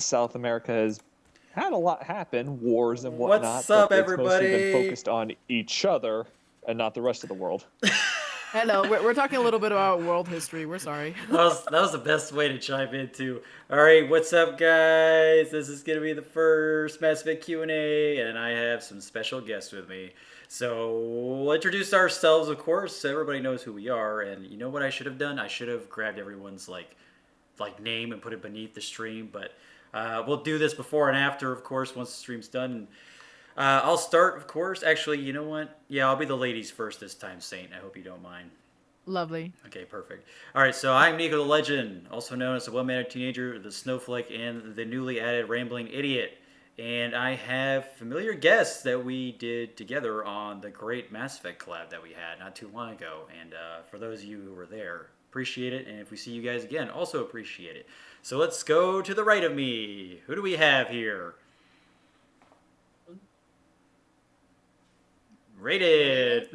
South America has had a lot happen, wars and whatnot, What's but up, it's mostly been everybody? focused on each other and not the rest of the world. Hello, we're talking a little bit about world history. We're sorry. That was the best way to chime in too. All right, what's up, guys? This is gonna be the first Mass Effect Q&A, and I have some special guests with me. So we'll introduce ourselves, of course. So everybody knows who we are, and you know what I should have done? I should have grabbed everyone's like name and put it beneath the stream. But we'll do this before and after, of course, once the stream's done. I'll start, of course. Actually, you know what? Yeah, I'll be the ladies first this time, Saint. I hope you don't mind. Lovely. Okay, perfect. All right, so I'm NikoTheLegend, also known as the well-mannered teenager, the snowflake, and the newly added rambling idiot. And I have familiar guests that we did together on the great Mass Effect collab that we had not too long ago. And for those of you who were there, appreciate it. And if we see you guys again, also appreciate it. So let's go to the right of me. Who do we have here? Rated.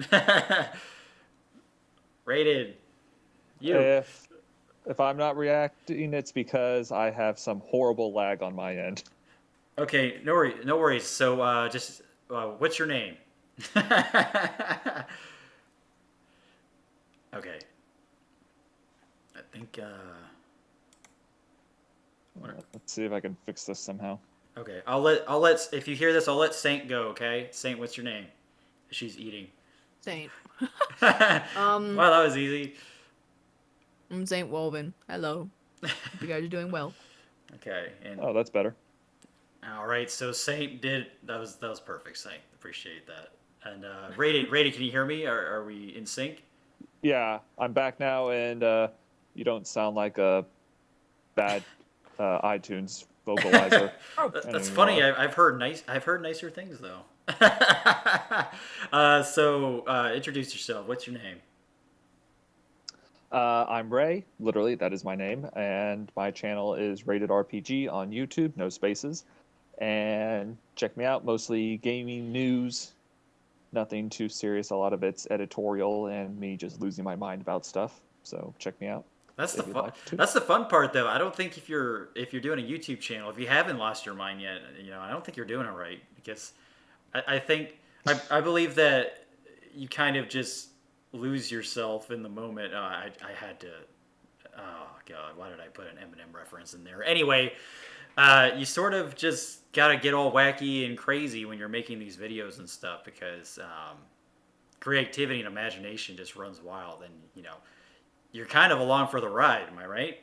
Rated. You. If I'm not reacting, it's because I have some horrible lag on my end. Okay, no worries. No worries. So just what's your name? Okay. I think. Let's see if I can fix this somehow. Okay, I'll let if you hear this, I'll let Saint go. Okay, Saint, what's your name? She's eating. Saint. Wow, that was easy. I'm Saintwolvinn. Hello. Hope you guys are doing well. Okay, and Oh, that's better. all right, so Saint did that was perfect, Saint. Appreciate that. And Rated, can you hear me? Are we in sync? Yeah, I'm back now, and you don't sound like a bad iTunes vocalizer. That's funny. I've heard nicer things though. So introduce yourself. What's your name? I'm Ray, literally, that is my name, and my channel is RatedRPG on YouTube, no spaces. And check me out, mostly gaming news, nothing too serious. A lot of it's editorial and me just losing my mind about stuff. So check me out. That's the if you'd fun. like to. That's the fun part, though. I don't think if you're doing a YouTube channel, if you haven't lost your mind yet, I don't think you're doing it right because I think I believe that you kind of just lose yourself in the moment. I had to. Oh God, why did I put an Eminem reference in there? Anyway, you sort of just gotta get all wacky and crazy when you're making these videos and stuff because creativity and imagination just runs wild, and you're kind of along for the ride. Am I right?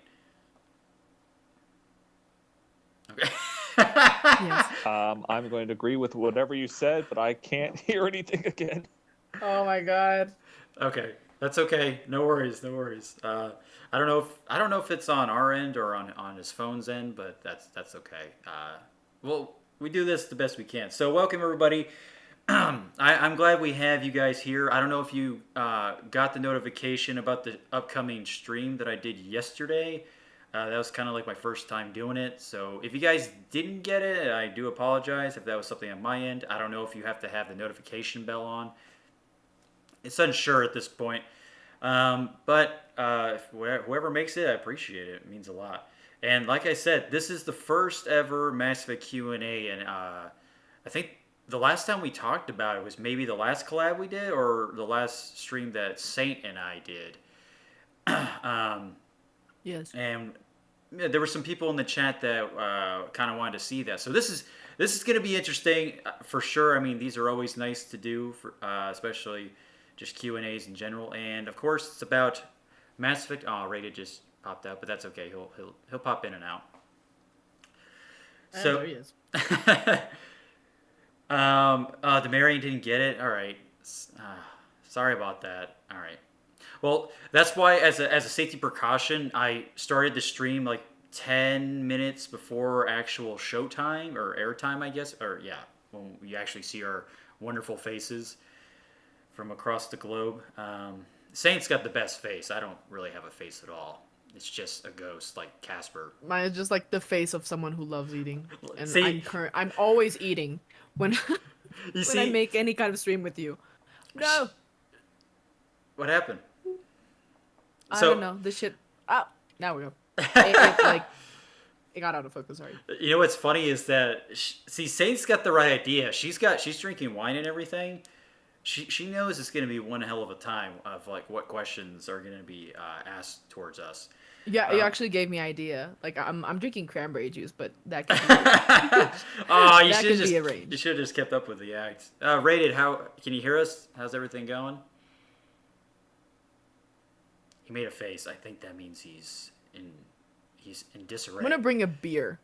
Okay. Yes. I'm going to agree with whatever you said, but I can't hear anything again. Oh my god. Okay, that's okay. No worries, no worries. I don't know if it's on our end or on his phone's end, but that's okay. Well, we do this the best we can. So welcome everybody. I'm glad we have you guys here. I don't know if you got the notification about the upcoming stream that I did yesterday. That was kind of like my first time doing it. So if you guys didn't get it, I do apologize if that was something on my end. I don't know if you have to have the notification bell on. It's unsure at this point. But whoever makes it, I appreciate it. It means a lot. And like I said, this is the first ever Mass Effect Q&A. And I think the last time we talked about it was maybe the last collab we did or the last stream that Saint and I did. Yes. And there were some people in the chat that kind of wanted to see that. So this is going to be interesting for sure. I mean, these are always nice to do, for, especially just Q&As in general. And of course, it's about Mass Effect. Oh, Rated just popped out, but that's okay. He'll pop in and out. So there he is. Demarion didn't get it. All right. Sorry about that. All right. Well, that's why, as a safety precaution, I started the stream like 10 minutes before actual showtime or airtime, I guess. Or yeah, when we actually see our wonderful faces from across the globe. Saint's got the best face. I don't really have a face at all. It's just a ghost, like Casper. Mine is just like the face of someone who loves eating, and See- I'm always eating when You I make any kind of stream with you. No, what happened? I don't know. This shit. Oh, now we go. Like It got out of focus. Sorry. You know what's funny is that see, Saint's got the right idea. She's drinking wine and everything. She knows it's going to be one hell of a time of like what questions are going to be asked towards us. Yeah, you actually gave me idea. Like I'm drinking cranberry juice, but that could be Oh, you that should could be just arranged. you should have just kept up with the act. Rated, how can you hear us? How's everything going? He made a face. I think that means he's in disarray. I'm gonna bring a beer.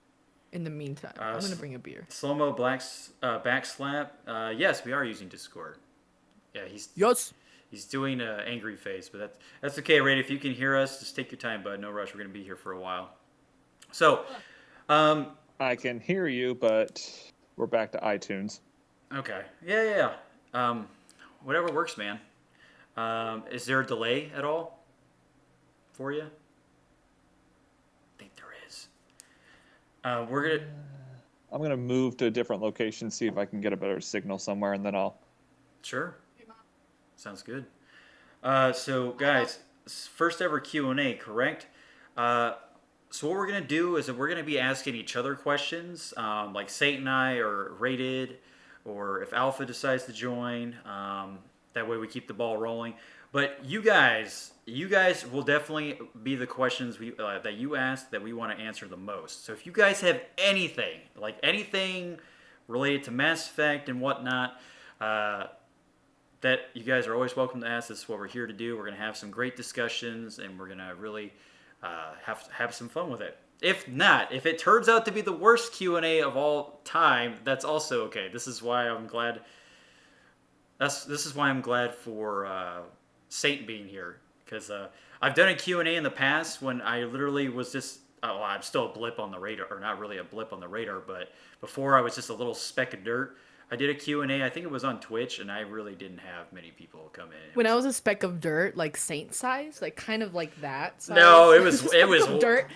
In the meantime, I'm gonna bring a beer. Slow-mo backslap. Yes, we are using Discord. Yeah, Yes. he's doing an angry face, but that's okay, Rated. If you can hear us, just take your time, bud. No rush. We're gonna be here for a while. So, I can hear you, but we're back to iTunes. okay, yeah. Whatever works, man. Is there a delay at all for you? I think there is. I'm gonna move to a different location, see if I can get a better signal somewhere, and then I'll. Sure. Sounds good. So guys, first ever Q&A, correct? So what we're gonna do is that we're gonna be asking each other questions, like Saint and I, or Rated, or if Alpha decides to join. That way we keep the ball rolling. But you guys will definitely be the questions that you ask that we want to answer the most. So if you guys have anything related to Mass Effect and whatnot, that you guys are always welcome to ask. This is what we're here to do. We're going to have some great discussions, and we're going to really have some fun with it. If not, if it turns out to be the worst Q&A of all time, that's also okay. This is why I'm glad. This is why I'm glad for Saint being here, because I've done a Q&A in the past when I literally was just I'm still a blip on the radar, or not really a blip on the radar, but before I was just a little speck of dirt. I did a Q&A, I think it was on Twitch, and I really didn't have many people come in. When I was a speck of dirt, like Saint size, like kind of like that size. No, it was dirt.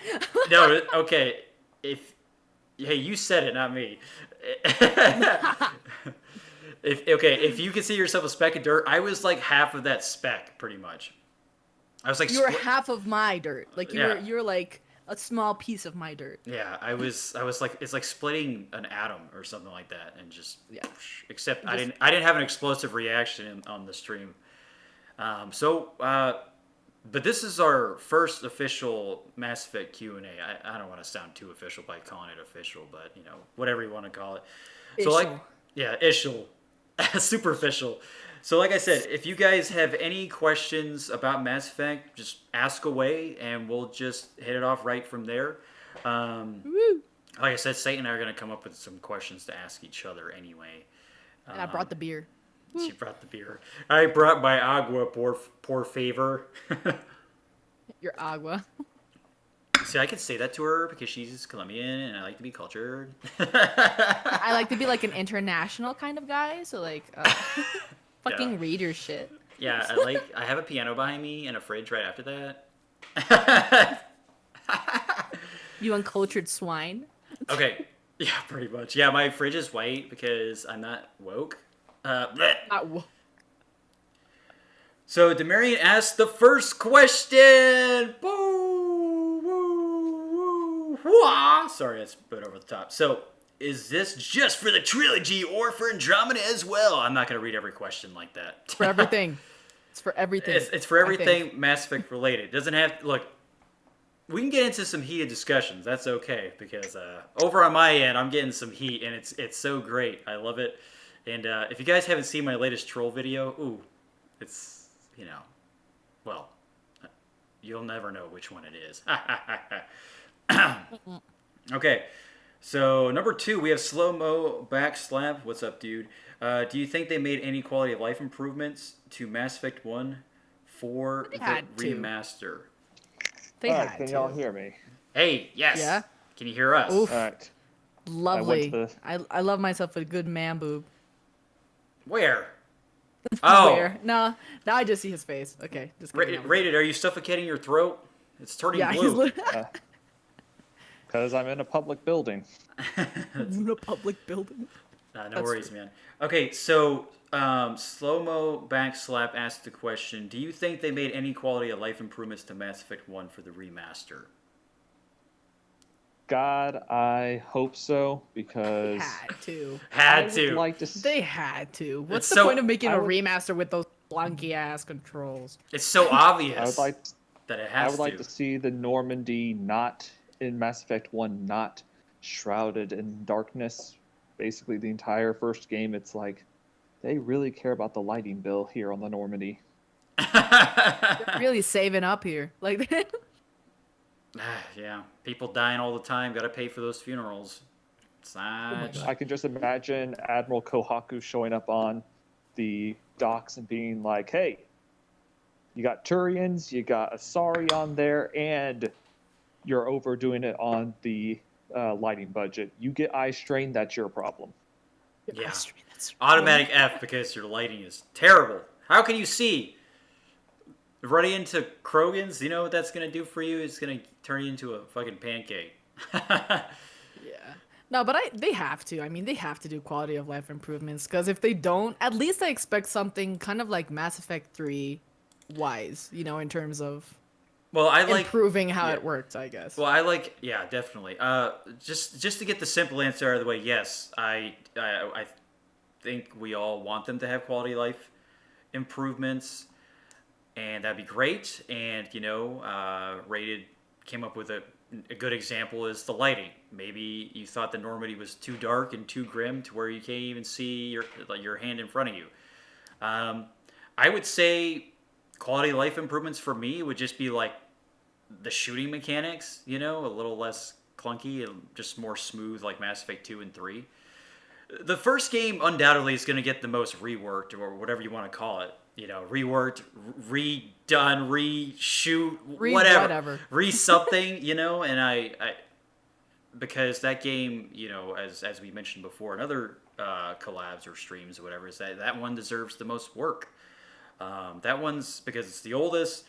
No, okay. Hey, you said it, not me. If you consider yourself a speck of dirt, I was like half of that speck, pretty much. I was like you were half of my dirt. Like Yeah. you're like a small piece of my dirt. Yeah, I was like, it's like splitting an atom or something like that, and just Except I didn't have an explosive reaction on the stream. But this is our first official Mass Effect Q&A. I don't want to sound too official by calling it official, but whatever you want to call it. So ishal, superficial. So like I said, if you guys have any questions about Mass Effect, just ask away, and we'll just hit it off right from there. Like I said, Saint and I are going to come up with some questions to ask each other anyway. And I brought the beer. She brought the beer. I brought my agua por favor. Your agua. See, I could say that to her because she's Colombian and I like to be cultured. I like to be like an international kind of guy, so like fucking read your shit. Yeah, I have a piano behind me and a fridge right after that. You uncultured swine. Okay. Yeah, pretty much. Yeah, my fridge is white because I'm not woke. So Demarian asked the first question. Boo, woo, woo, wah. Sorry, that's a bit over the top. So, is this just for the trilogy or for Andromeda as well? I'm not going to read every question like that. For everything. It's for everything. It's for everything Mass Effect related. Doesn't have look. We can get into some heated discussions. That's okay because over on my end, I'm getting some heat, and it's so great. I love it. And if you guys haven't seen my latest troll video, it's well, you'll never know which one it is. Okay, so number 2, we have slow-mo backslap. What's up, dude? Do you think they made any quality of life improvements to Mass Effect 1 for the remaster? They All right, had can to. y'all hear me? Hey, yes. Yeah? Can you hear us? Oof. All right. Lovely. I love myself a good man boob. Where? Oh. Where? No, now I just see his face. Okay, just kidding. Rated, are you suffocating your throat? It's turning blue. Because I'm in a public building. In a public building. No worries, man. Okay, so slow-mo backslap asked the question, do you think they made any quality of life improvements to Mass Effect 1 for the remaster? God, I hope so They because had to. I Had would to. like to. They had to. What's It's the so point of making I a would. remaster with those clunky ass controls? It's so I would obvious like. that it I has would like to. to see the Normandy not in Mass Effect One, not shrouded in darkness. Basically, the entire first game, it's like they really care about the lighting bill here on the Normandy. Really saving up here. Like, Yeah, people dying all the time. Got to pay for those funerals. It's oh my not. god. I can just imagine Admiral Kohaku showing up on the docks and being like, "Hey, you got Turians, you got Asari on there, and you're overdoing it on the lighting budget. You get eye strain, that's your problem." Yeah. That's Automatic F because your lighting is terrible. How can you see? Running into Krogans, you know what that's going to do for you? It's going to turn you into a fucking pancake. Yeah. No, but they have to. I mean, they have to do quality of life improvements because if they don't, at least I expect something kind of like Mass Effect 3 wise, in terms of Well, I like improving how yeah. it worked, I guess. Well, I like yeah, definitely. Just to get the simple answer out of the way, yes, I think we all want them to have quality of life improvements, and that'd be great. And Rated came up with a good example is the lighting. Maybe you thought the Normandy was too dark and too grim to where you can't even see your hand in front of you. I would say quality of life improvements for me would just be like the shooting mechanics, a little less clunky and just more smooth like Mass Effect 2 and 3. The first game undoubtedly is going to get the most reworked or whatever you want to call it. Reworked, redone, reshoot, whatever. Re-something, and I because that game, as we mentioned before in other collabs or streams or whatever, is that one deserves the most work. That one's because it's the oldest.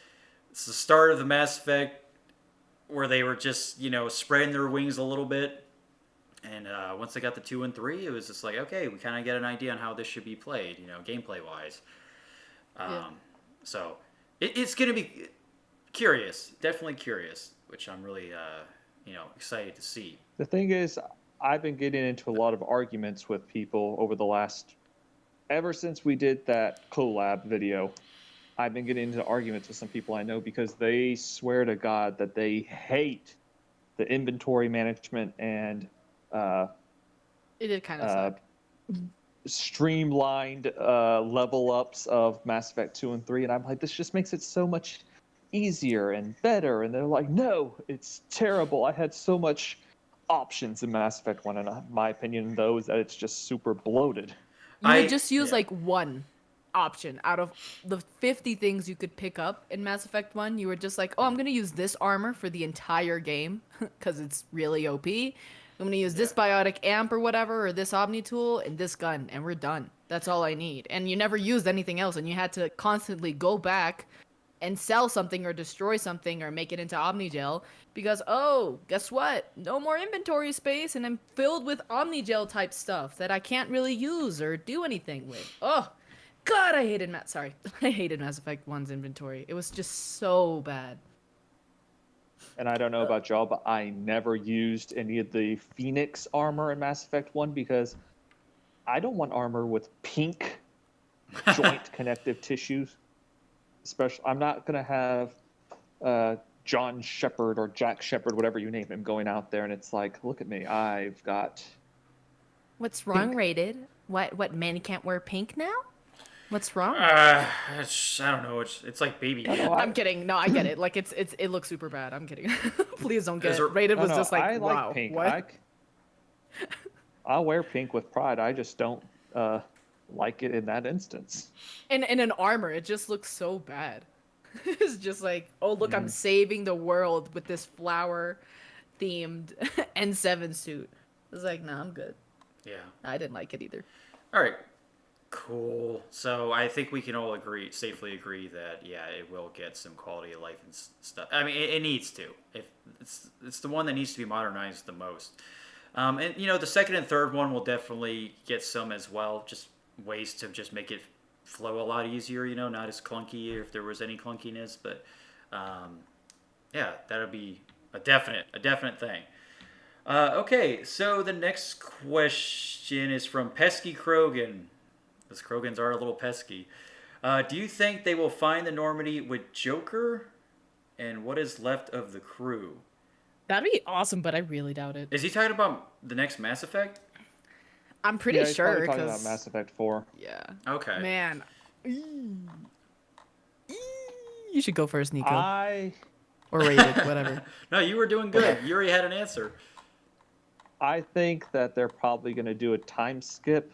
It's the start of the Mass Effect where they were just, spreading their wings a little bit. And once they got the 2 and 3, it was just like, okay, we kind of get an idea on how this should be played, gameplay-wise. Yeah. So it's going to be curious, definitely curious, which I'm really, excited to see. The thing is, I've been getting into a lot of arguments with people over the last, ever since we did that collab video. I've been getting into arguments with some people I know because they swear to God that they hate the inventory management and It did kind of suck. streamlined level ups of Mass Effect 2 and 3. And I'm like, this just makes it so much easier and better. And they're like, no, it's terrible. I had so much options in Mass Effect 1. And my opinion, though, is that it's just super bloated. You would just use yeah. like one option out of the 50 things you could pick up in Mass Effect 1. You were just like, oh, I'm going to use this armor for the entire game because it's really OP. I'm going to use this biotic amp or whatever, or this Omni tool and this gun, and we're done. That's all I need. And you never used anything else, and you had to constantly go back and sell something or destroy something or make it into Omnigel because, oh, guess what? No more inventory space, and I'm filled with Omnigel type stuff that I can't really use or do anything with. Oh, God, I hated I hated Mass Effect 1's inventory. It was just so bad. And I don't know about y'all, but I never used any of the Phoenix armor in Mass Effect 1 because I don't want armor with pink joint connective tissues. Especially, I'm not going to have John Shepard or Jack Shepard, whatever you name him, going out there and it's like, look at me, I've got. What's wrong, pink. Rated? What, men can't wear pink now? What's wrong? I don't know. It's like baby. I'm kidding. No, I get it. Like it looks super bad. I'm kidding. Please don't get it. Rated was just like, I wow. like pink. What? I'll wear pink with pride. I just don't like it in that instance. In an armor, it just looks so bad. It's just like, oh look, I'm saving the world with this flower themed N7 suit. It's like, nah, I'm good. Yeah. I didn't like it either. All right. Cool. So I think we can all safely agree that it will get some quality of life and stuff. I mean, it needs to. If it's the one that needs to be modernized the most. And the second and third one will definitely get some as well. Just ways to just make it flow a lot easier. Not as clunky if there was any clunkiness. But that'll be a definite thing. Okay, so the next question is from Pesky Krogan. Those Krogans are a little pesky. Do you think they will find the Normandy with Joker? And what is left of the crew? That'd be awesome, but I really doubt it. Is he talking about the next Mass Effect? I'm pretty Yeah, he's sure probably talking about because Mass Effect 4. yeah, Okay. man, you should go first, Nico, or Rated, whatever. No, you were doing good. You already had an answer. I think that they're probably going to do a time skip.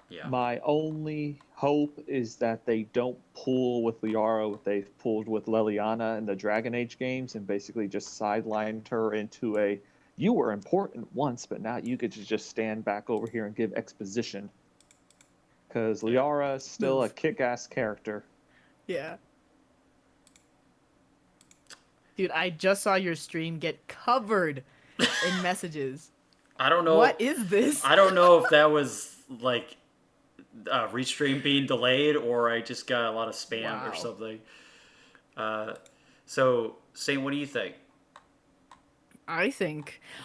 Yeah. My only hope is that they don't pull with Liara what they've pulled with Leliana in the Dragon Age games and basically just sidelined her into a, you were important once, but now you get to just stand back over here and give exposition. Because Liara is still a kick-ass character. Yeah. Dude, I just saw your stream get covered in messages. I don't know. What is this? I don't know if that was like restream being delayed or I just got a lot of spam or something. So, Saint, what do you think?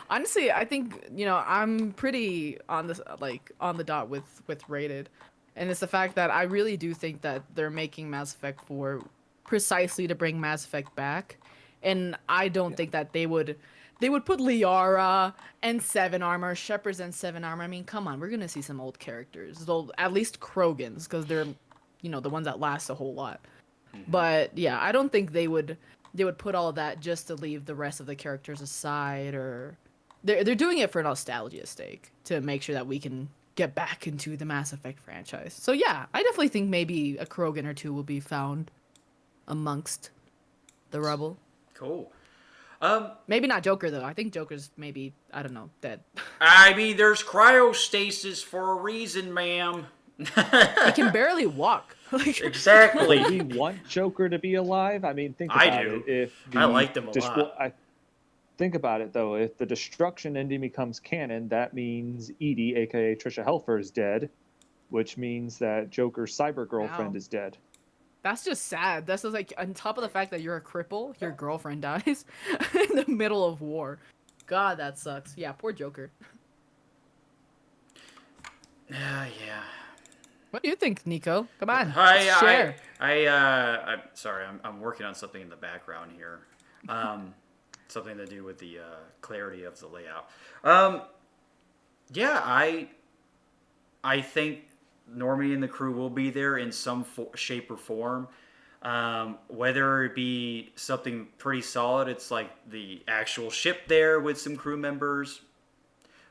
Honestly, I think, I'm pretty on this, like, on the dot with Rated. And it's the fact that I really do think that they're making Mass Effect 4 precisely to bring Mass Effect back. And I don't think that they would put Liara and 7 Armor, Shepard's and 7 Armor. I mean, come on, we're going to see some old characters. They'll, at least Krogans, because they're, the ones that last a whole lot. Mm-hmm. But, yeah, I don't think they would put all of that just to leave the rest of the characters aside, or... They're doing it for nostalgia's sake, to make sure that we can get back into the Mass Effect franchise. So, yeah, I definitely think maybe a Krogan or two will be found amongst the rubble. Cool. Maybe not Joker, though. I think Joker's maybe, I don't know, dead. I mean, there's cryostasis for a reason, ma'am. He can barely walk. Exactly. Do we want Joker to be alive? I mean, think about it. I liked him a lot. Think about it, though. If the destruction ending becomes canon, that means Edie, a.k.a. Trisha Helfer, is dead, which means that Joker's cyber girlfriend is dead. That's just sad. That's just like, on top of the fact that you're a cripple, your girlfriend dies in the middle of war. God, that sucks. Yeah, poor Joker. Yeah. What do you think, Nico? Come on, share. I'm sorry. I'm working on something in the background here. Something to do with the clarity of the layout. Yeah, I think Normie and the crew will be there in some shape or form. Whether it be something pretty solid, it's like the actual ship there with some crew members.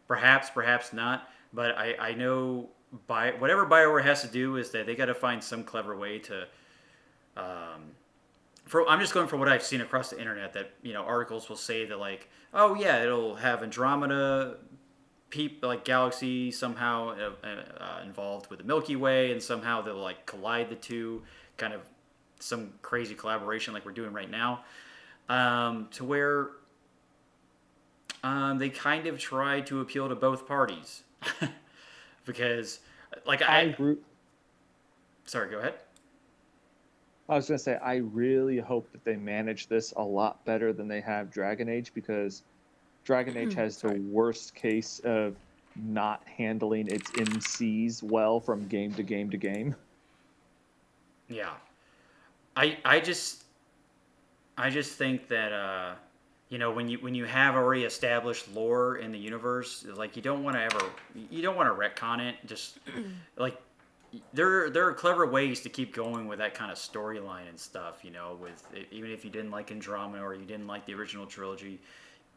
Perhaps not. But I know whatever BioWare has to do is that they got to find some clever way to... I'm just going from what I've seen across the internet that, articles will say that, like, oh yeah, it'll have Andromeda... like galaxy somehow involved with the Milky Way, and somehow they'll like collide the two, kind of some crazy collaboration like we're doing right now, to where they kind of try to appeal to both parties. Because like sorry, go ahead. I was going to say, I really hope that they manage this a lot better than they have Dragon Age, because Dragon Age has the worst case of not handling its MCs well from game to game to game. Yeah. I just think that when you have already established lore in the universe, like you don't want to retcon it. Just like there are clever ways to keep going with that kind of storyline and stuff, with even if you didn't like Andromeda or you didn't like the original trilogy,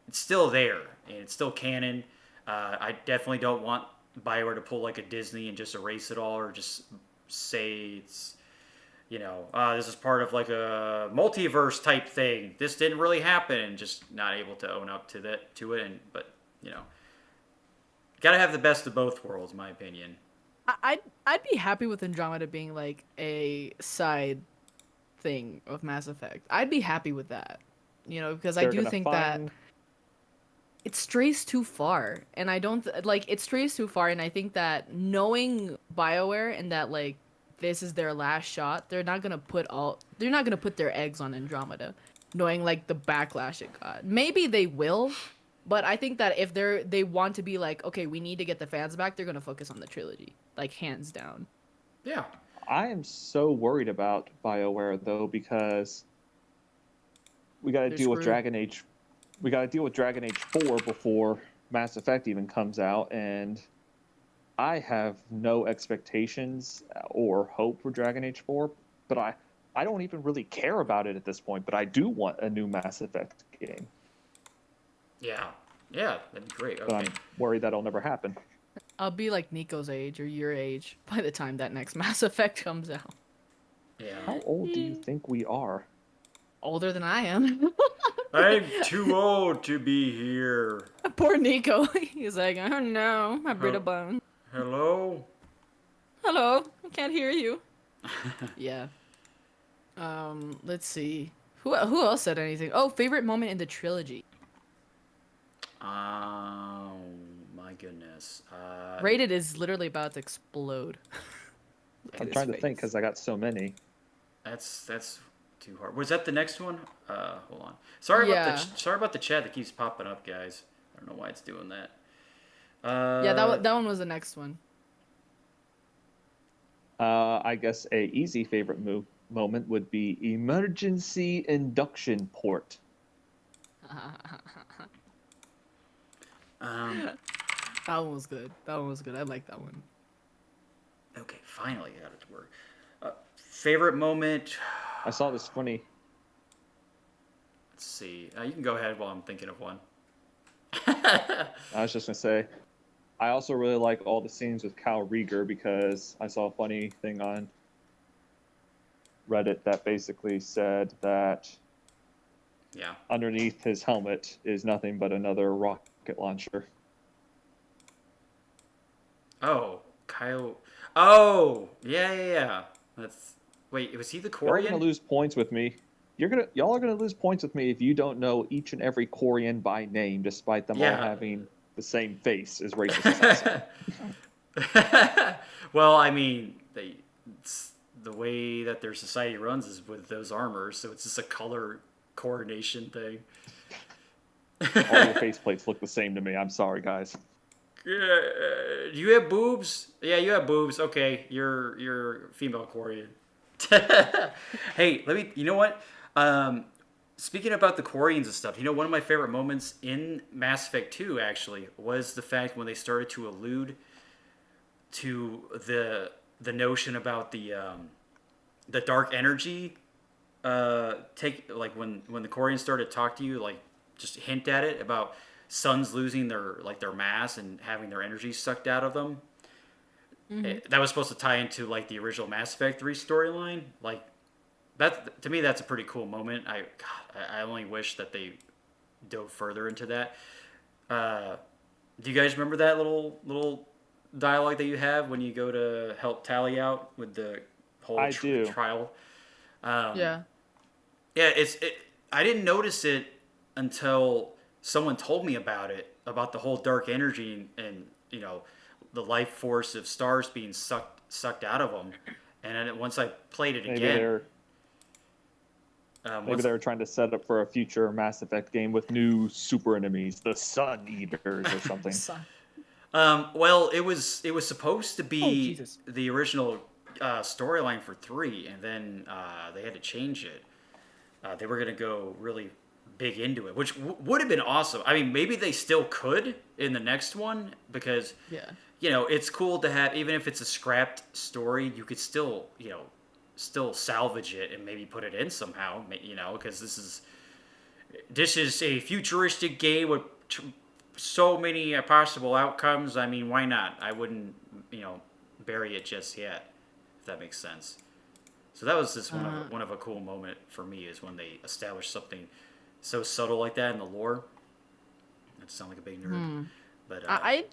it's still there, and it's still canon. I definitely don't want BioWare to pull like a Disney and just erase it all, or just say it's, this is part of like a multiverse type thing. This didn't really happen, and just not able to own up to it. But gotta have the best of both worlds, in my opinion. I'd be happy with Andromeda being like a side thing of Mass Effect. I'd be happy with that, because I do think that it strays too far, and I don't it strays too far, and I think that knowing BioWare and that like this is their last shot, they're not gonna put their eggs on Andromeda, knowing like the backlash it got. Maybe they will, But I think that if they want to be like, okay, we need to get the fans back, they're gonna focus on the trilogy, like hands down. Yeah. I am so worried about BioWare though because we got to They're deal with screwed. Dragon Age. We got to deal with Dragon Age 4 before Mass Effect even comes out, and I have no expectations or hope for Dragon Age 4. But I don't even really care about it at this point. But I do want a new Mass Effect game. Yeah. Yeah, that'd be great. But Okay. I'm worried that'll never happen. I'll be like Nico's age or your age by the time that next Mass Effect comes out. Yeah. How old do you think we are? Older than I am. I'm too old to be here. Poor Nico. He's like, oh no, my brittle bone. Hello? Hello, I can't hear you. Yeah. Let's see. Who else said anything? Oh, favorite moment in the trilogy. Oh, my goodness. Rated is literally about to explode. Look I'm at trying his to think face. because I got so many. That's too hard. Was that the next one? Hold on. Sorry Yeah. about the chat that keeps popping up, guys. I don't know why it's doing that. Yeah, that one was the next one. I guess a easy favorite moment would be emergency induction port. That one was good. That one was good. I like that one. Okay, finally got it to work. Favorite moment? I saw this funny. Let's see. You can go ahead while I'm thinking of one. I was just gonna say, I also really like all the scenes with Cal Rieger because I saw a funny thing on Reddit that basically said that Yeah. underneath his helmet is nothing but another rocket launcher. Oh, Kyle. Oh, yeah. Wait, was he the Y'all are Korean? gonna lose points with me. Y'all are gonna lose points with me if you don't know each and every Korean by name, despite them all having the same face as racist. Well, I mean, it's the way that their society runs is with those armors, so it's just a color coordination thing. All your faceplates look the same to me. I'm sorry, guys. Do you have boobs? Yeah, you have boobs. Okay, you're female Korean. Hey, you know what? Speaking about the Koreans and stuff, one of my favorite moments in Mass Effect 2 actually was the fact when they started to allude to the notion about the dark energy. When the Koreans started to talk to you, like just hint at it about suns losing their mass and having their energy sucked out of them. Mm-hmm. That was supposed to tie into like the original Mass Effect 3 storyline. Like that to me, that's a pretty cool moment. I only wish that they dove further into that. Do you guys remember that little dialogue that you have when you go to help Tally out with the whole trial? Yeah. Yeah, I didn't notice it until someone told me about it, about the whole dark energy and the life force of stars being sucked out of them. And then once I played it again, maybe they were trying to set up for a future Mass Effect game with new super enemies, the Sun Eaters or something. Well, it was supposed to be the original storyline for 3, and then they had to change it. They were going to go really big into it, which would have been awesome. I mean, maybe they still could in the next one because, it's cool to have, even if it's a scrapped story, you could still salvage it and maybe put it in somehow, because this is a futuristic game with so many possible outcomes. I mean, why not? I wouldn't, bury it just yet, if that makes sense. So that was just one of a cool moment for me is when they established something so subtle like that in the lore. That sound like a big nerd, but I'd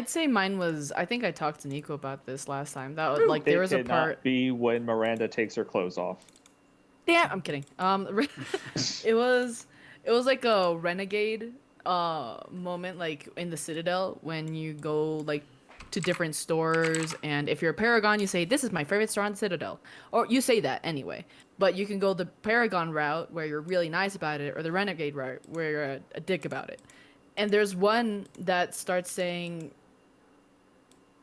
say mine was. I think I talked to Nico about this last time. That was like there was a part. Be when Miranda takes her clothes off. Yeah, I'm kidding. It was like a renegade moment, like in the Citadel when you go like to different stores, and if you're a Paragon, you say, this is my favorite store on Citadel. Or you say that anyway. But you can go the Paragon route, where you're really nice about it, or the Renegade route, where you're a dick about it. And there's one that starts saying,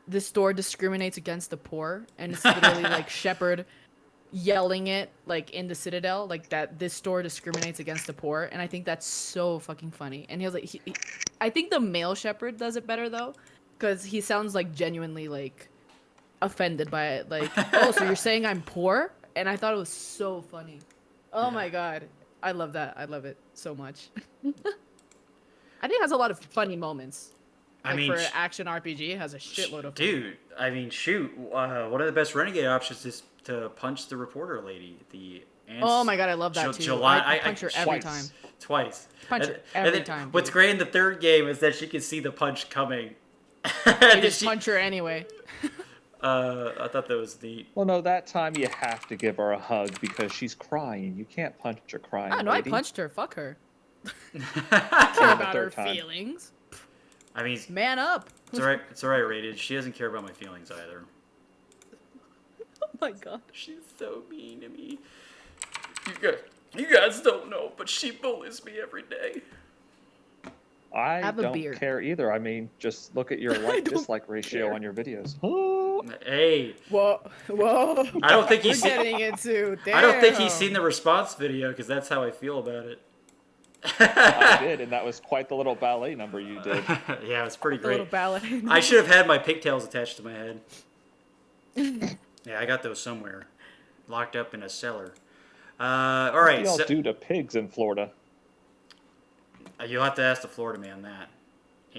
this store discriminates against the poor, and it's literally like Shepard yelling it like in the Citadel, like that this store discriminates against the poor, and I think that's so fucking funny. And he was like, I think the male Shepard does it better though, because he sounds like genuinely like offended by it, like, oh, so you're saying I'm poor? And I thought it was so funny. Oh my god, I love that. I love it so much. I think it has a lot of funny moments. Like, I mean, for an action RPG, it has a shitload of fun. Dude, I mean, shoot. One of the best Renegade options is to punch the reporter lady. Oh my god, I love that too. I punch her every time. Twice. Punch her every time. What's great in the third game is that she can see the punch coming. You just punch her anyway. I thought that was neat. Well, no, that time you have to give her a hug because she's crying. You can't punch her crying. Oh, no, lady. I punched her. Fuck her. I care about her feelings. I mean, man up. It's alright. It's alright, Rated. She doesn't care about my feelings either. Oh my god, she's so mean to me. You guys don't know, but she bullies me every day. I don't care either. I mean, just look at your like-dislike ratio on your videos. Hey. Whoa. I don't think he's getting into. Damn. I don't think he's seen the response video because that's how I feel about it. I did, and that was quite the little ballet number you did. Yeah, it's pretty great. Little ballet. I should have had my pigtails attached to my head. Yeah, I got those somewhere, locked up in a cellar. All right. What do y'all do to pigs in Florida? You'll have to ask the Florida man that.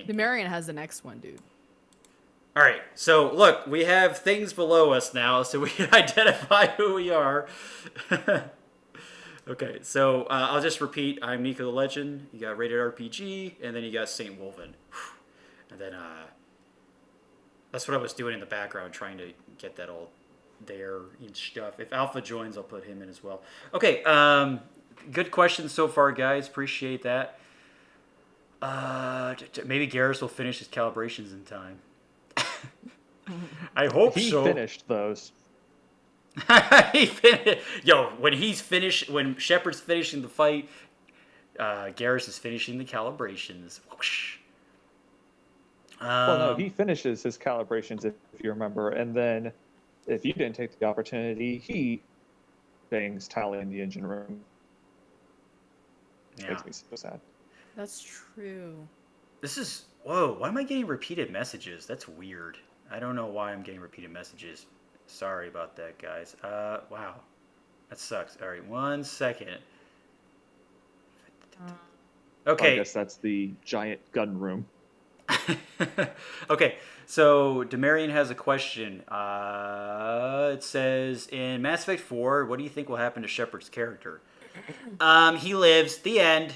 The Marion has the next one, dude. All right. So look, we have things below us now, so we can identify who we are. Okay, so I'll just repeat. I'm NikoTheLegend. You got RatedRPG, and then you got Saintwolvinn. And then that's what I was doing in the background, trying to get that all there and stuff. If Alpha joins, I'll put him in as well. Okay, good questions so far, guys. Appreciate that. Maybe Garrus will finish his calibrations in time. I hope so. He finished those. When Shepard's finishing the fight, Garrus is finishing the calibrations. Well, no, he finishes his calibrations, if you remember, and then if you didn't take the opportunity, he bangs Tally in the engine room. Yeah. Makes me so sad. That's true. Whoa, why am I getting repeated messages? That's weird. I don't know why I'm getting repeated messages. Sorry about that, guys. Wow. That sucks. All right, 1 second. Okay. Well, I guess that's the giant gun room. Okay, so Demarion has a question. It says, in Mass Effect 4, what do you think will happen to Shepard's character? He lives. The end.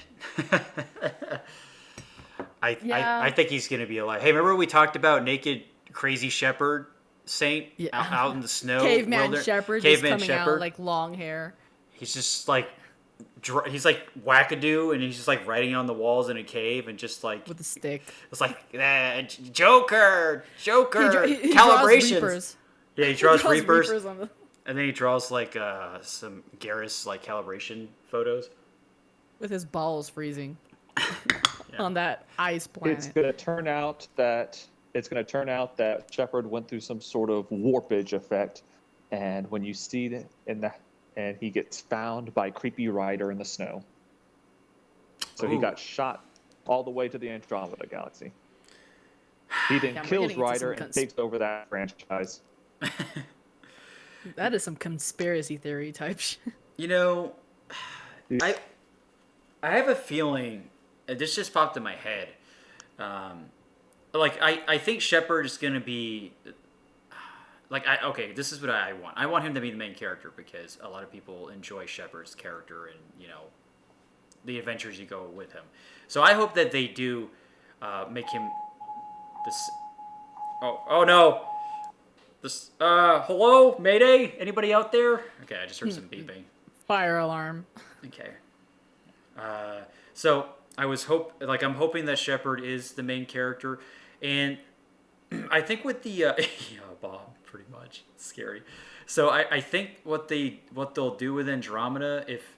I think he's going to be alive. Hey, remember we talked about naked, crazy Shepard? Saint out in the snow. Caveman Shepard just coming out like long hair. He's just like wackadoo, and he's just like writing on the walls in a cave, and just like with a stick. It's like Joker, calibrations. Yeah, he draws Reapers, and then he draws like some Garrus like calibration photos with his balls freezing on that ice planet. It's gonna turn out that Shepard went through some sort of warpage effect, and when you see it and he gets found by Creepy Rider in the snow. So he got shot all the way to the Andromeda Galaxy. He then kills Rider and takes over that franchise. That is some conspiracy theory type shit. You know, I have a feeling, this just popped in my head. I think Shepard is going to be, this is what I want. I want him to be the main character because a lot of people enjoy Shepard's character and, the adventures you go with him. So I hope that they do make him this... Oh no! This, hello? Mayday? Anybody out there? Okay, I just heard some beeping. Fire alarm. Okay. So I'm hoping that Shepard is the main character. And I think with the yeah, Bob, pretty much it's scary. So I think what they'll do with Andromeda, if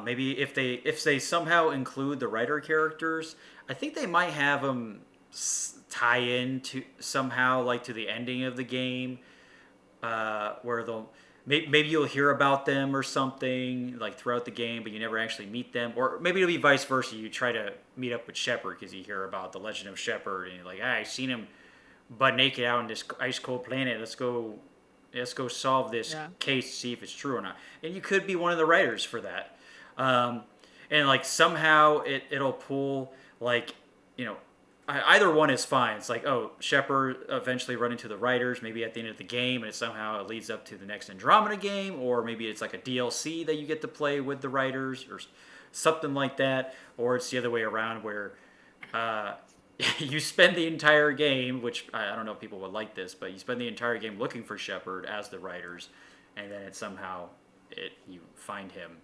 maybe if they somehow include the writer characters, I think they might have them tie in to somehow like to the ending of the game, where they'll maybe you'll hear about them or something like throughout the game, but you never actually meet them, or maybe it'll be vice versa. You try to meet up with Shepard because you hear about the Legend of Shepard, and you're like, I seen him butt naked out on this ice cold planet. Let's go solve this case, see if it's true or not. And you could be one of the writers for that. And like somehow it'll pull like, you know, either one is fine. It's like, oh, Shepard eventually run into the writers, maybe at the end of the game, and it leads up to the next Andromeda game, or maybe it's like a DLC that you get to play with the writers, or something like that, or it's the other way around where you spend the entire game, which I don't know if people would like this, but you spend the entire game looking for Shepard as the writers, and then you find him,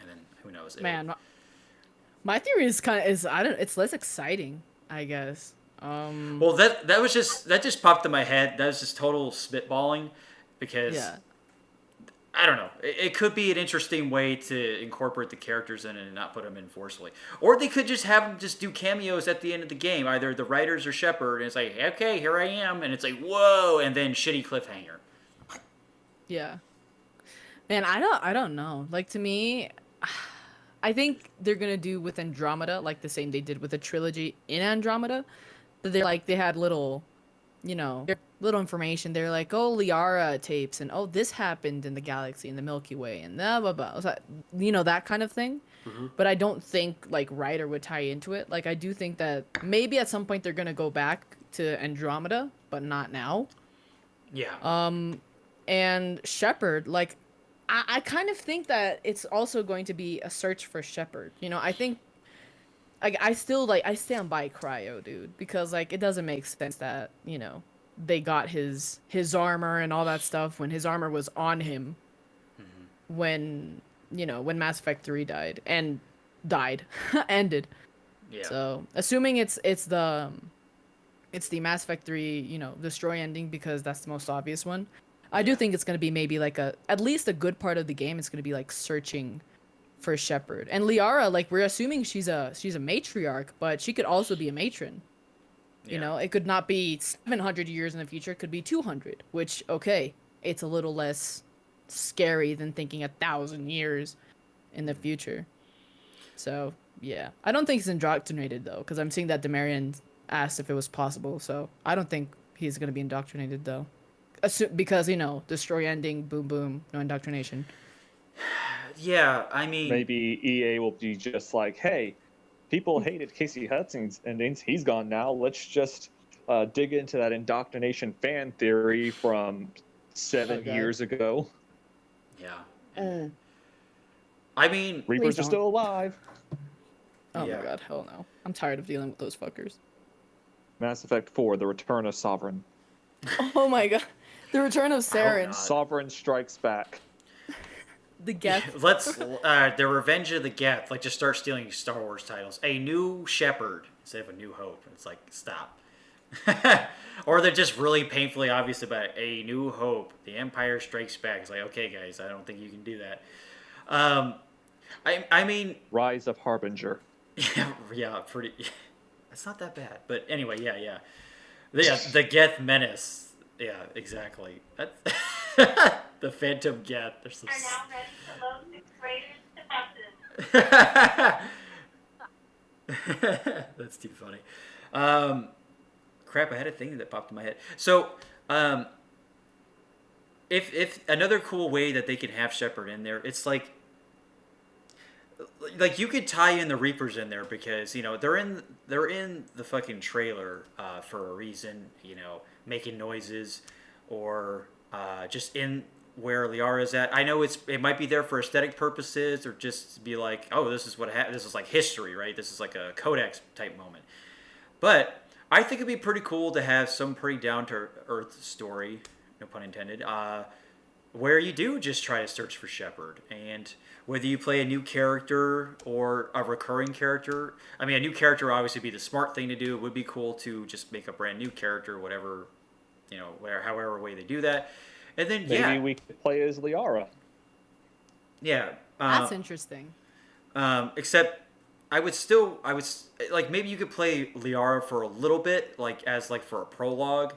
and then who knows? Man, my theory is it's less exciting, I guess. Well, that just popped in my head. That was just total spitballing, because I don't know. It could be an interesting way to incorporate the characters in and not put them in forcefully, or they could just have them just do cameos at the end of the game, either the writers or Shepard, and it's like, okay, here I am, and it's like, whoa, and then shitty cliffhanger. Yeah, man, I don't know. Like, to me, I think they're gonna do with Andromeda like the same they did with the trilogy in Andromeda. They had little, little information. They're like, oh, Liara tapes, and oh, this happened in the galaxy, in the Milky Way, and blah blah blah. So, that kind of thing. Mm-hmm. But I don't think like Ryder would tie into it. Like, I do think that maybe at some point they're gonna go back to Andromeda, but not now. Yeah. And Shepard, like, I kind of think that it's also going to be a search for Shepard. I think I stand by Cryo, dude, because like it doesn't make sense that, they got his armor and all that stuff when his armor was on him when Mass Effect 3 ended. Yeah. So, assuming it's the Mass Effect 3, destroy ending, because that's the most obvious one. I do think it's going to be maybe like at least a good part of the game is going to be like searching for Shepard. And Liara, like, we're assuming she's a matriarch, but she could also be a matron. It could not be 700 years in the future, it could be 200, which, okay, it's a little less scary than thinking 1,000 years in the future. So, yeah. I don't think he's indoctrinated, though, because I'm seeing that Demarian asked if it was possible, so I don't think he's going to be indoctrinated, though. Because, destroy ending, boom, boom, no indoctrination. Yeah, I mean... Maybe EA will be just like, hey, people hated Casey Hudson's endings. He's gone now. Let's just dig into that indoctrination fan theory from 7 years ago. Yeah. I mean... Reapers are still alive. Oh my god, hell no. I'm tired of dealing with those fuckers. Mass Effect 4, The Return of Sovereign. Oh my god. The Return of Saren. Sovereign Strikes Back. The Geth. Let's the Revenge of the Geth. Like, just start stealing Star Wars titles. A New Shepherd instead of A New Hope. It's like, stop. Or they're just really painfully obvious about A New Hope. The Empire Strikes Back. It's like, okay, guys, I don't think you can do that. I mean, Rise of Harbinger. Yeah, pretty. It's not that bad, but anyway, yeah. The Geth Menace. Yeah, exactly. That's the Phantom Geth. There's some... Are now ready to load 6 raiders to buses. That's too funny. Crap, I had a thing that popped in my head. So, if another cool way that they can have Shepard in there, it's like you could tie in the Reapers in there, because they're in the fucking trailer for a reason, making noises, or just in where Liara's at. I know it might be there for aesthetic purposes, or just to be like, oh, this is what this is like history, right? This is like a codex type moment. But I think it'd be pretty cool to have some pretty down to earth story, no pun intended, where you do just try to search for Shepard. And whether you play a new character or a recurring character, I mean, a new character would obviously be the smart thing to do. It would be cool to just make a brand new character, whatever, however way they do that. And then, Maybe we could play as Liara. Yeah. That's interesting. Except I would like, maybe you could play Liara for a little bit, like for a prologue,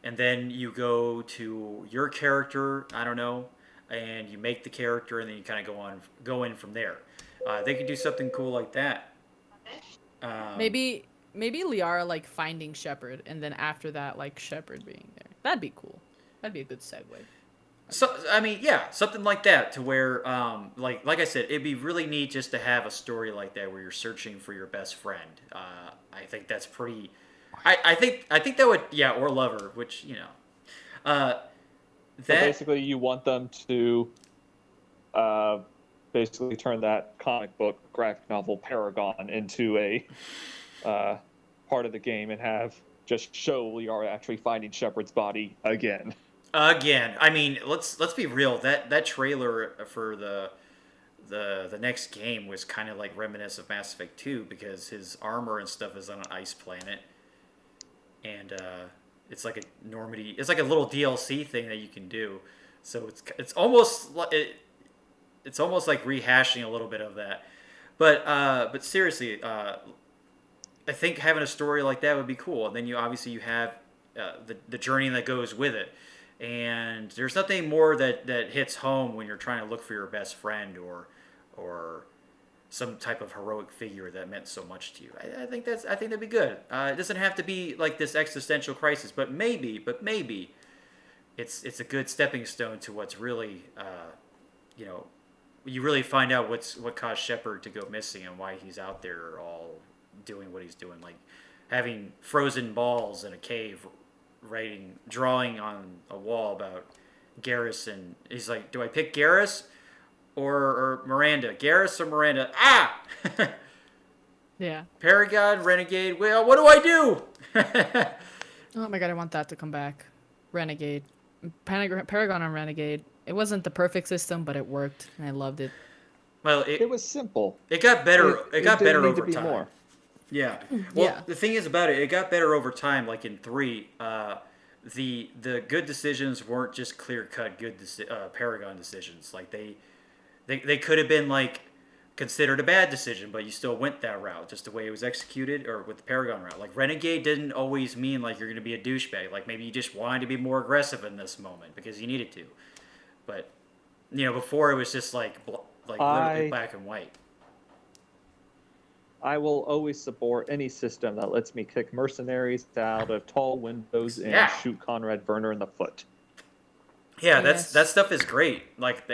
and then you go to your character, I don't know, and you make the character, and then you kind of go in from there. They could do something cool like that. Maybe Liara like finding Shepard, and then after that, like Shepard being there. That'd be cool. That'd be a good segue. So I mean, yeah, something like that, to where, like I said, it'd be really neat just to have a story like that where you're searching for your best friend. I think that's pretty. I think that would, yeah, or lover, which that So basically, you want them to basically turn that comic book graphic novel Paragon into a part of the game and have just show Liara actually finding Shepard's body again. Again, I mean, let's be real. That trailer for the next game was kind of like reminiscent of Mass Effect 2, because his armor and stuff is on an ice planet, and it's like a Normandy. It's like a little DLC thing that you can do. So it's almost like rehashing a little bit of that. But seriously, I think having a story like that would be cool. And then you have the journey that goes with it. And there's nothing more that hits home when you're trying to look for your best friend or some type of heroic figure that meant so much to you. I think that'd be good. It doesn't have to be like this existential crisis, but maybe it's a good stepping stone to what's really, you really find out what caused Shepard to go missing and why he's out there all doing what he's doing, like having frozen balls in a cave, drawing on a wall about Garrus, and he's like, do I pick Garrus or Miranda? Garrus or Miranda? Ah! Yeah. Paragon, Renegade, well, what do I do? Oh my god, I want that to come back. Renegade. Paragon and Renegade. It wasn't the perfect system, but it worked, and I loved it. Well, It was simple. it got better. It got didn't better need over to be time. more. Yeah. Well, Yeah. the thing is about it got better over time. Like in 3, the good decisions weren't just clear cut good Paragon decisions. Like they could have been like considered a bad decision, but you still went that route, just the way it was executed, or with the Paragon route. Like Renegade didn't always mean like you're going to be a douchebag. Like maybe you just wanted to be more aggressive in this moment because you needed to. But before it was just like literally black and white. I will always support any system that lets me kick mercenaries out of tall windows and Yeah. shoot Conrad Werner in the foot. Yeah, Yes. that stuff is great. Like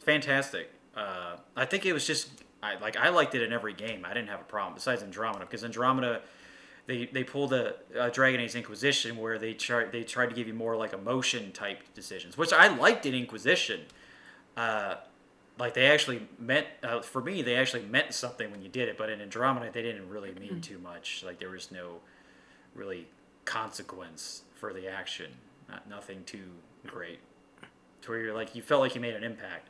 fantastic. I think it was just I liked it in every game. I didn't have a problem besides Andromeda, because Andromeda they pulled a Dragon Age Inquisition where they tried to give you more like emotion type decisions, which I liked in Inquisition. Like they actually meant for me, they actually meant something when you did it, but in Andromeda they didn't really mean too much. Like there was no really consequence for the action, nothing too great, to where you're like you felt like you made an impact.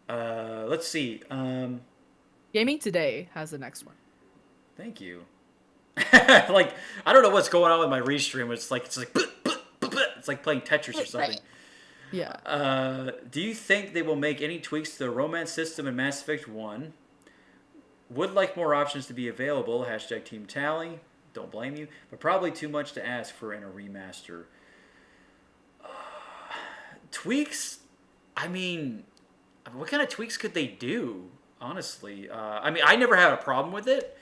Let's see. Gaming Today has the next one. Thank you. Like I don't know what's going on with my restream. It's like it's like playing Tetris or something. Yeah. Do you think they will make any tweaks to the romance system in Mass Effect 1? Would like more options to be available. # Team Tally. Don't blame you. But probably too much to ask for in a remaster. Tweaks? I mean, what kind of tweaks could they do? Honestly. I mean, I never had a problem with it.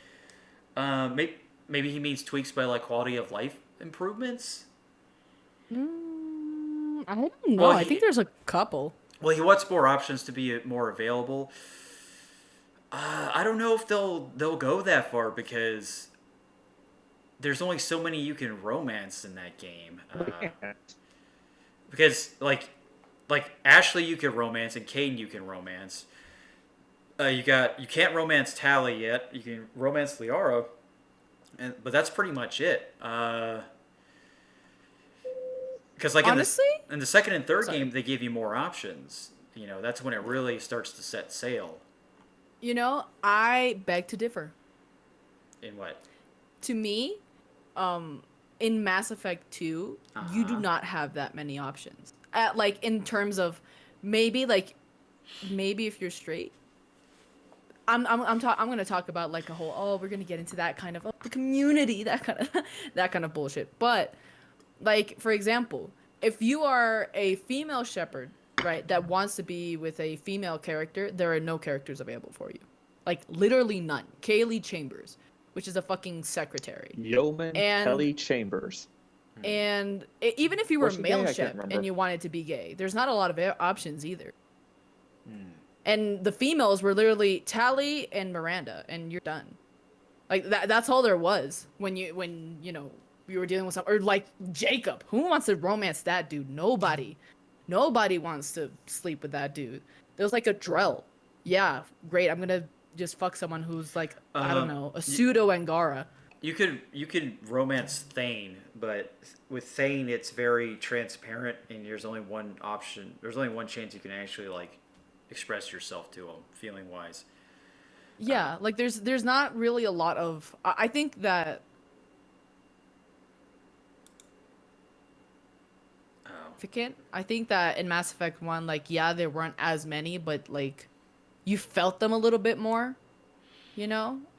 Maybe he means tweaks by like quality of life improvements. I don't know. Well, I think there's a couple. Well, he wants more options to be more available. I don't know if they'll go that far, because there's only so many you can romance in that game. Because like Ashley you can romance, and Caden you can romance. You can't romance Tally yet. You can romance Liara, but that's pretty much it. Because like Honestly, in the second and third Sorry. game, they give you more options. That's when it really starts to set sail. I beg to differ. In what? To me, in Mass Effect 2, you do Uh-huh. not have that many options. Like in terms of maybe if you're straight. I'm gonna talk about like a whole, we're gonna get into that kind of the community, that kind of that kind of bullshit. But like, for example, if you are a female shepherd, right, that wants to be with a female character, there are no characters available for you. Like literally none. Kaylee Chambers, which is a fucking secretary. Yeoman And Kelly Chambers. even if you were Was she gay? male I can't shep remember. and you wanted to be gay, there's not a lot of options either. Hmm. And the females were literally Tally and Miranda, and you're done. Like that's all there was when you were dealing with or like Jacob. Who wants to romance that dude? Nobody wants to sleep with that dude. There's like a Drell. Yeah, great. I'm gonna just fuck someone who's like, I don't know, a pseudo Angara. You could romance Thane, but with Thane, it's very transparent, and there's only one option. There's only one chance you can actually like express yourself to him, feeling wise. Yeah, like there's not really a lot of. I think that Oh. significant. I think that in Mass Effect 1, like, yeah, there weren't as many, but like you felt them a little bit more,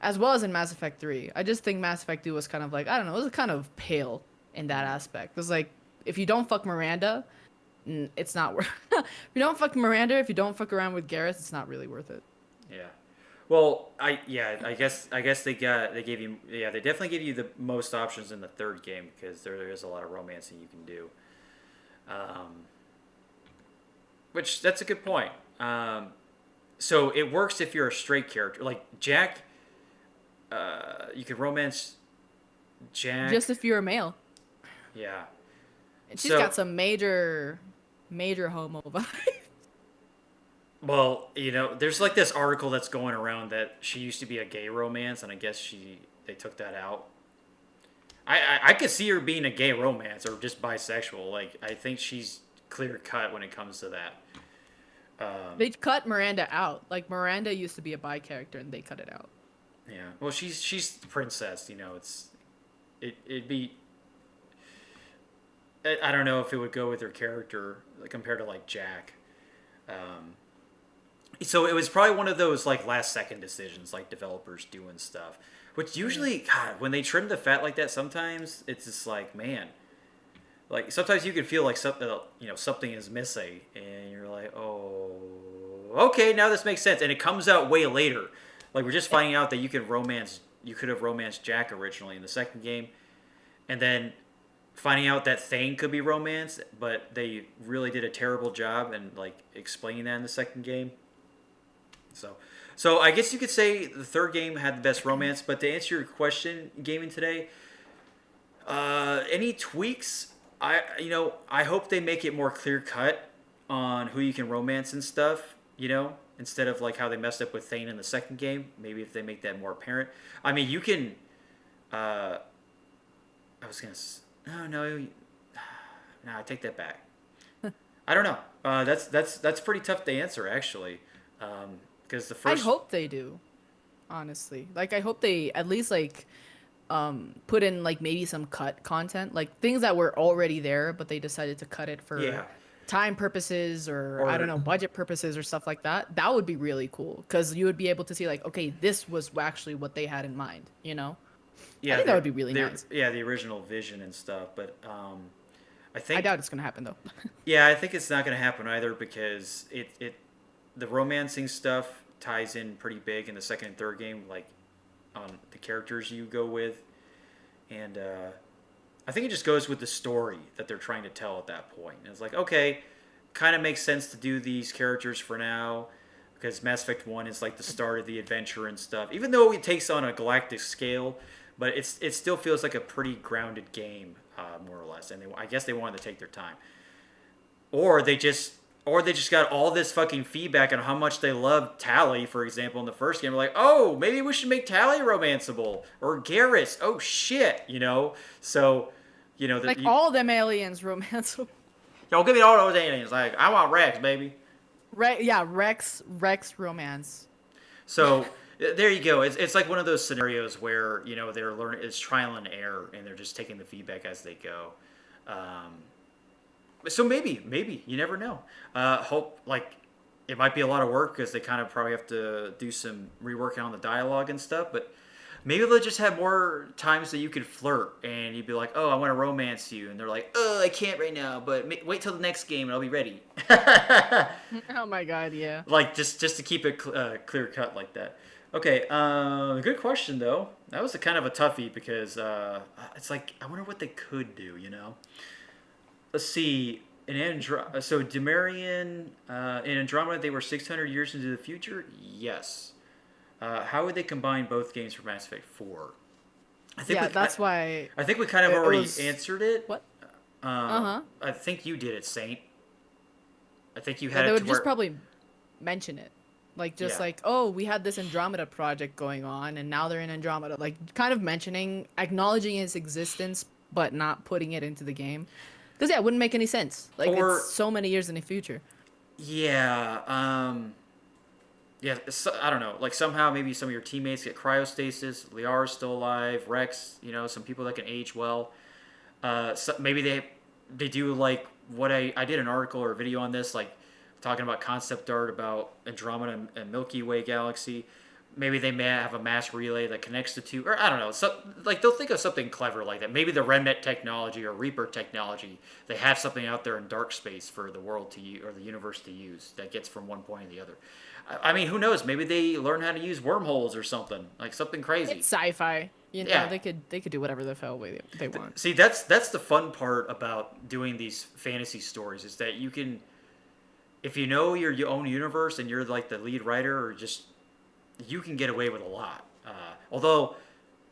as well as in Mass Effect 3. I just think Mass Effect 2 was kind of like, I don't know, it was kind of pale in that aspect. It was like, if you don't fuck Miranda, it's not worth if you don't fuck Miranda, if you don't fuck around with Garrus, it's not really worth it. Yeah. Well, I guess they gave you, they definitely give you the most options in the third game because there is a lot of romancing you can do. Which that's a good point. So it works if you're a straight character, like Jack. You can romance Jack. Just if you're a male. Yeah. And she's got some major homo vibes. Well, there's like this article that's going around that she used to be a gay romance, and I guess they took that out. I could see her being a gay romance or just bisexual. Like, I think she's clear cut when it comes to that. They cut Miranda out. Like, Miranda used to be a bi character, and they cut it out. Yeah. Well, she's the princess. It'd be. I don't know if it would go with her character compared to like Jack. So it was probably one of those like last second decisions, like developers doing stuff. Which usually, God, when they trim the fat like that, sometimes it's just like, man, like sometimes you can feel like something is missing, and you're like, oh, okay, now this makes sense, and it comes out way later. Like we're just finding out that you could have romanced Jack originally in the second game, and then finding out that Thane could be romanced, but they really did a terrible job in like explaining that in the second game. So I guess you could say the third game had the best romance, but to answer your question, gaming today, any tweaks? I hope they make it more clear cut on who you can romance and stuff. Instead of like how they messed up with Thane in the second game. Maybe if they make that more apparent. I mean, you can. I was gonna. No, I take that back. I don't know. That's pretty tough to answer actually. Because the first. I hope they do, honestly. Like, I hope they at least like put in like maybe some cut content, like things that were already there, but they decided to cut it for time purposes or I don't know, budget purposes or stuff like that. That would be really cool because you would be able to see like, okay, this was actually what they had in mind. Yeah, I think that would be really nice. Yeah, the original vision and stuff, but I think I doubt it's gonna happen though. Yeah, I think it's not gonna happen either because the romancing stuff ties in pretty big in the second and third game, like on the characters you go with, and I think it just goes with the story that they're trying to tell at that point. And it's like, okay, kind of makes sense to do these characters for now because Mass Effect 1 is like the start of the adventure and stuff, even though it takes on a galactic scale, but it still feels like a pretty grounded game, more or less. And I guess they wanted to take their time, or they just got all this fucking feedback on how much they love Tally, for example, in the first game. They're like, oh, maybe we should make Tally romanceable. Or Garrus. Oh, shit, So, all them aliens romanceable. Yo, give me all those aliens. Like, I want Rex, baby. Rex romance. So there you go. It's like one of those scenarios where they're learning. It's trial and error, and they're just taking the feedback as they go. So maybe you never know. Hope like it might be a lot of work because they kind of probably have to do some reworking on the dialogue and stuff, but. Maybe they'll just have more times that you could flirt, and you'd be like, "Oh, I want to romance you," and they're like, "Oh, I can't right now, but wait till the next game, and I'll be ready." Oh my god, yeah. Like just to keep it clear cut like that. Okay, good question though. That was a kind of a toughie because it's like I wonder what they could do. Let's see. So Demarian in Andromeda, they were 600 years into the future. Yes. How would they combine both games for Mass Effect 4? I think I think we kind of already answered it. What? I think you did it, Saint. I think you had it. They would to just where... probably mention it, like oh, we had this Andromeda project going on, and now they're in Andromeda. Like kind of acknowledging its existence, but not putting it into the game. Because it wouldn't make any sense. Like it's so many years in the future. Yeah. Yeah, I don't know. Like somehow maybe some of your teammates get cryostasis. Liara's still alive. Rex, some people that can age well. So maybe they do like what I did an article or a video on this, like talking about concept art about Andromeda and Milky Way galaxy. Maybe they may have a mass relay that connects the two, or I don't know. So like they'll think of something clever like that. Maybe the Remnet technology or Reaper technology. They have something out there in dark space for the world to use or the universe to use that gets from one point to the other. I mean, who knows? Maybe they learn how to use wormholes or something, like something crazy. It's sci-fi. Yeah. They could do whatever the hell way they want. See, that's the fun part about doing these fantasy stories is that you can, if you know your own universe and you're like the lead writer, or just you can get away with a lot. Although,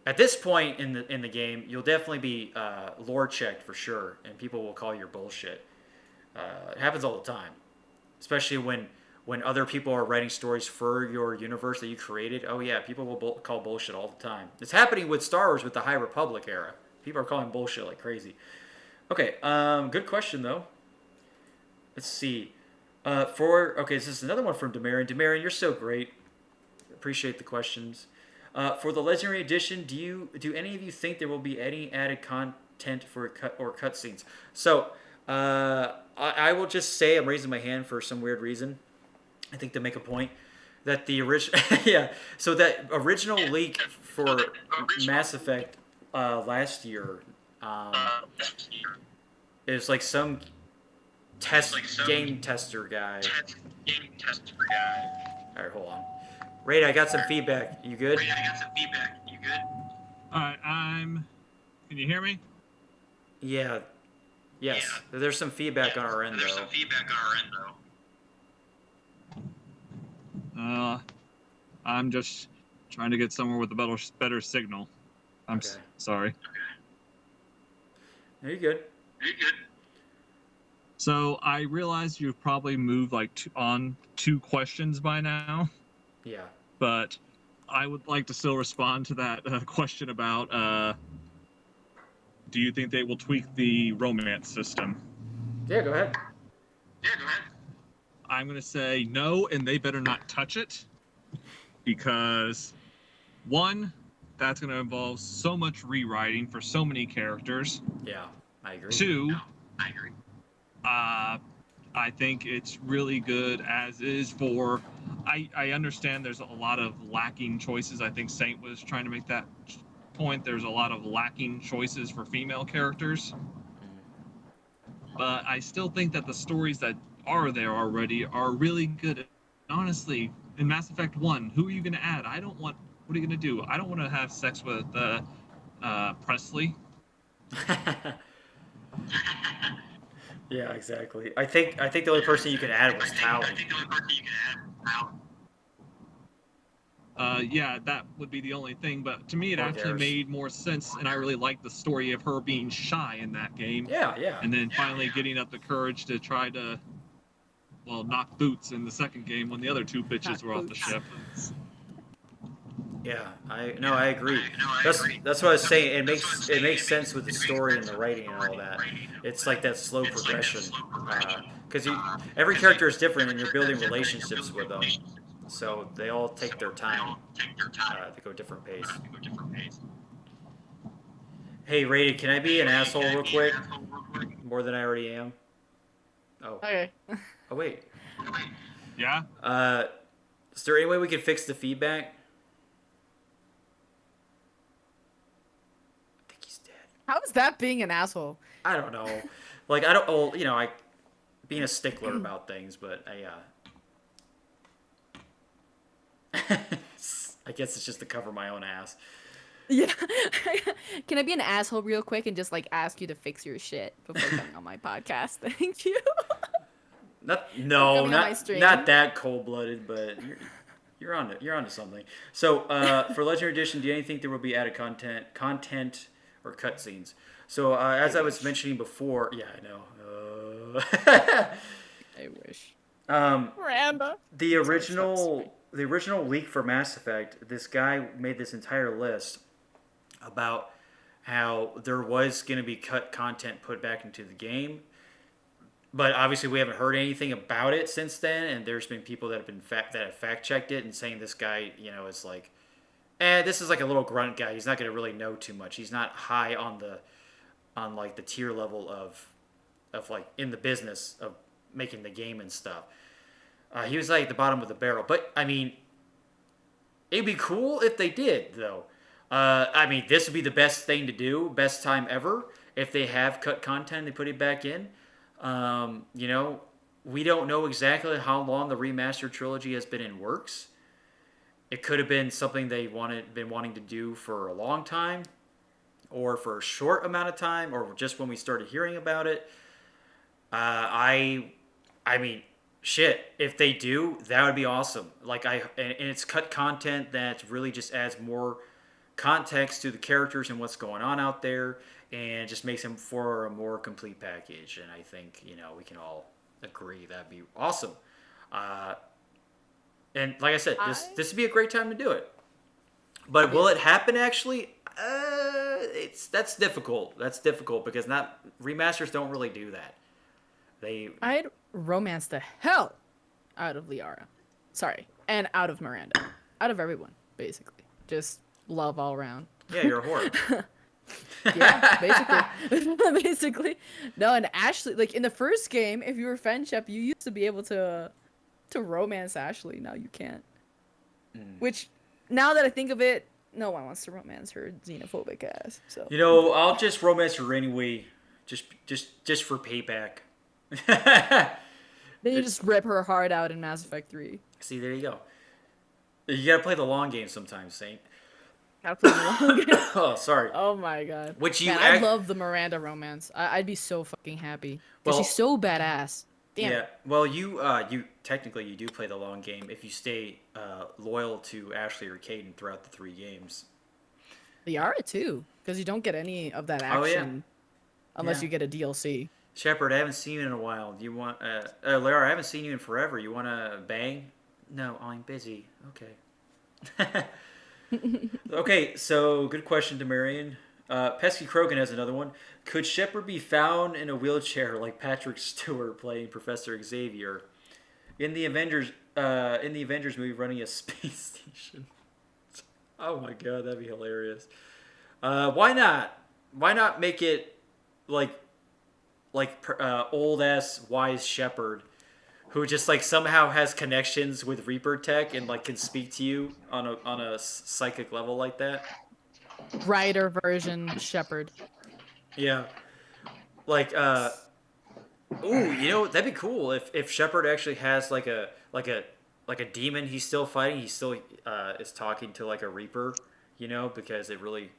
at this point in the game, you'll definitely be lore checked for sure, and people will call your bullshit. It happens all the time, especially when other people are writing stories for your universe that you created. Oh yeah, people will call bullshit all the time. It's happening with Star Wars with the High Republic era. People are calling bullshit like crazy. Okay, good question though. Let's see. This is another one from Demarian. Demarian, you're so great. Appreciate the questions. For the Legendary Edition, do any of you think there will be any added content for cutscenes? So I will just say I'm raising my hand for some weird reason. I think to make a point that the original so that original leak for Mass Effect last year is like some game tester guy. All right, hold on. Raid, I got some feedback. You good? Alright, can you hear me? Yeah. Yes. Yeah. There's some feedback on our end, though. I'm just trying to get somewhere with a better signal. I'm sorry. Okay. You're good. So I realize you've probably moved on 2 questions by now. Yeah. But I would like to still respond to that question about do you think they will tweak the romance system? Yeah, go ahead. I'm going to say no, and they better not touch it. Because, 1, that's going to involve so much rewriting for so many characters. Yeah, I agree. 2, I think it's really good as is for... I understand there's a lot of lacking choices. I think Saint was trying to make that point. There's a lot of lacking choices for female characters. But I still think that the stories that are there already are really good. Honestly, in Mass Effect 1, who are you going to add? What are you going to do? I don't want to have sex with Presley. Yeah, exactly. I think the only person you can add was Tali. Yeah, that would be the only thing, but to me it actually made more sense, and I really liked the story of her being shy in that game. Yeah. And then finally getting up the courage to try to, knock boots in the second game when the other 2 bitches were off the ship. Yeah, I agree. That's what I was saying. It makes sense with the story and the writing and all that. It's like that slow progression, because every character is different and you're building relationships with them, so they all take their time to go different pace. Hey, Rated, can I be an asshole real quick? More than I already am. Oh, Okay. oh wait. Yeah. Uh, is there any way we can fix the feedback? I think he's dead. How is that being an asshole? I don't know. Like I don't. Oh, I being a stickler about things, but I guess it's just to cover my own ass. Yeah. Can I be an asshole real quick and just like ask you to fix your shit before coming on my podcast? Thank you. No, Coming on my stream. not that cold blooded, but you're onto something. So for Legendary Edition, do you think there will be added content or cutscenes? So as I was mentioning before, yeah, I know. I wish. Miranda. The original leak for Mass Effect, this guy made this entire list about how there was going to be cut content put back into the game, but obviously we haven't heard anything about it since then. And there's been people that have fact checked it and saying this guy, is like, this is like a little grunt guy. He's not going to really know too much. He's not high on like the tier level of like in the business of making the game and stuff. He was like at the bottom of the barrel. But I mean, it'd be cool if they did, though. I mean, this would be the best thing to do, best time ever. If they have cut content, they put it back in. We don't know exactly how long the remastered trilogy has been in works. It could have been something they been wanting to do for a long time, or for a short amount of time, or just when we started hearing about it. I mean, shit, if they do, that would be awesome. Like and it's cut content that really just adds more context to the characters and what's going on out there, and just makes them for a more complete package. And I think we can all agree that'd be awesome. And like I said, this would be a great time to do it. But will it happen actually? That's difficult. That's difficult because remasters don't really do that. I'd romance the hell out of Liara. Sorry. And out of Miranda. Out of everyone, basically. Just love all around. Yeah, you're a whore. Yeah, basically. Basically. No, and Ashley, like in the first game, if you were friendship, you used to be able to romance Ashley. Now you can't. Which, now that I think of it, no one wants to romance her xenophobic ass. So I'll just romance her anyway, just for payback. Then you just rip her heart out in Mass Effect 3. See, there you go. You gotta play the long game sometimes, Saint. Gotta play the long game. Oh, sorry. Oh my god. I love the Miranda romance. I'd be so fucking happy. Because she's so badass. Damn. Yeah. Well, you technically you do play the long game if you stay loyal to Ashley or Caden throughout the 3 games. Liara too, because you don't get any of that action unless you get a DLC. Shepard, I haven't seen you in a while. Do you want Lara, I haven't seen you in forever. You want to bang? No, I'm busy. Okay. Okay, so good question to Marion. Pesky Krogan has another one. Could Shepard be found in a wheelchair like Patrick Stewart playing Professor Xavier in the Avengers movie running a space station? Oh my god, that'd be hilarious. Why not? Why not make it like old ass wise Shepard, who just like somehow has connections with Reaper tech and like can speak to you on a psychic level like that. Writer version Shepard. Yeah, like that'd be cool if Shepard actually has like a demon he's still fighting. He still is talking to like a Reaper, because it really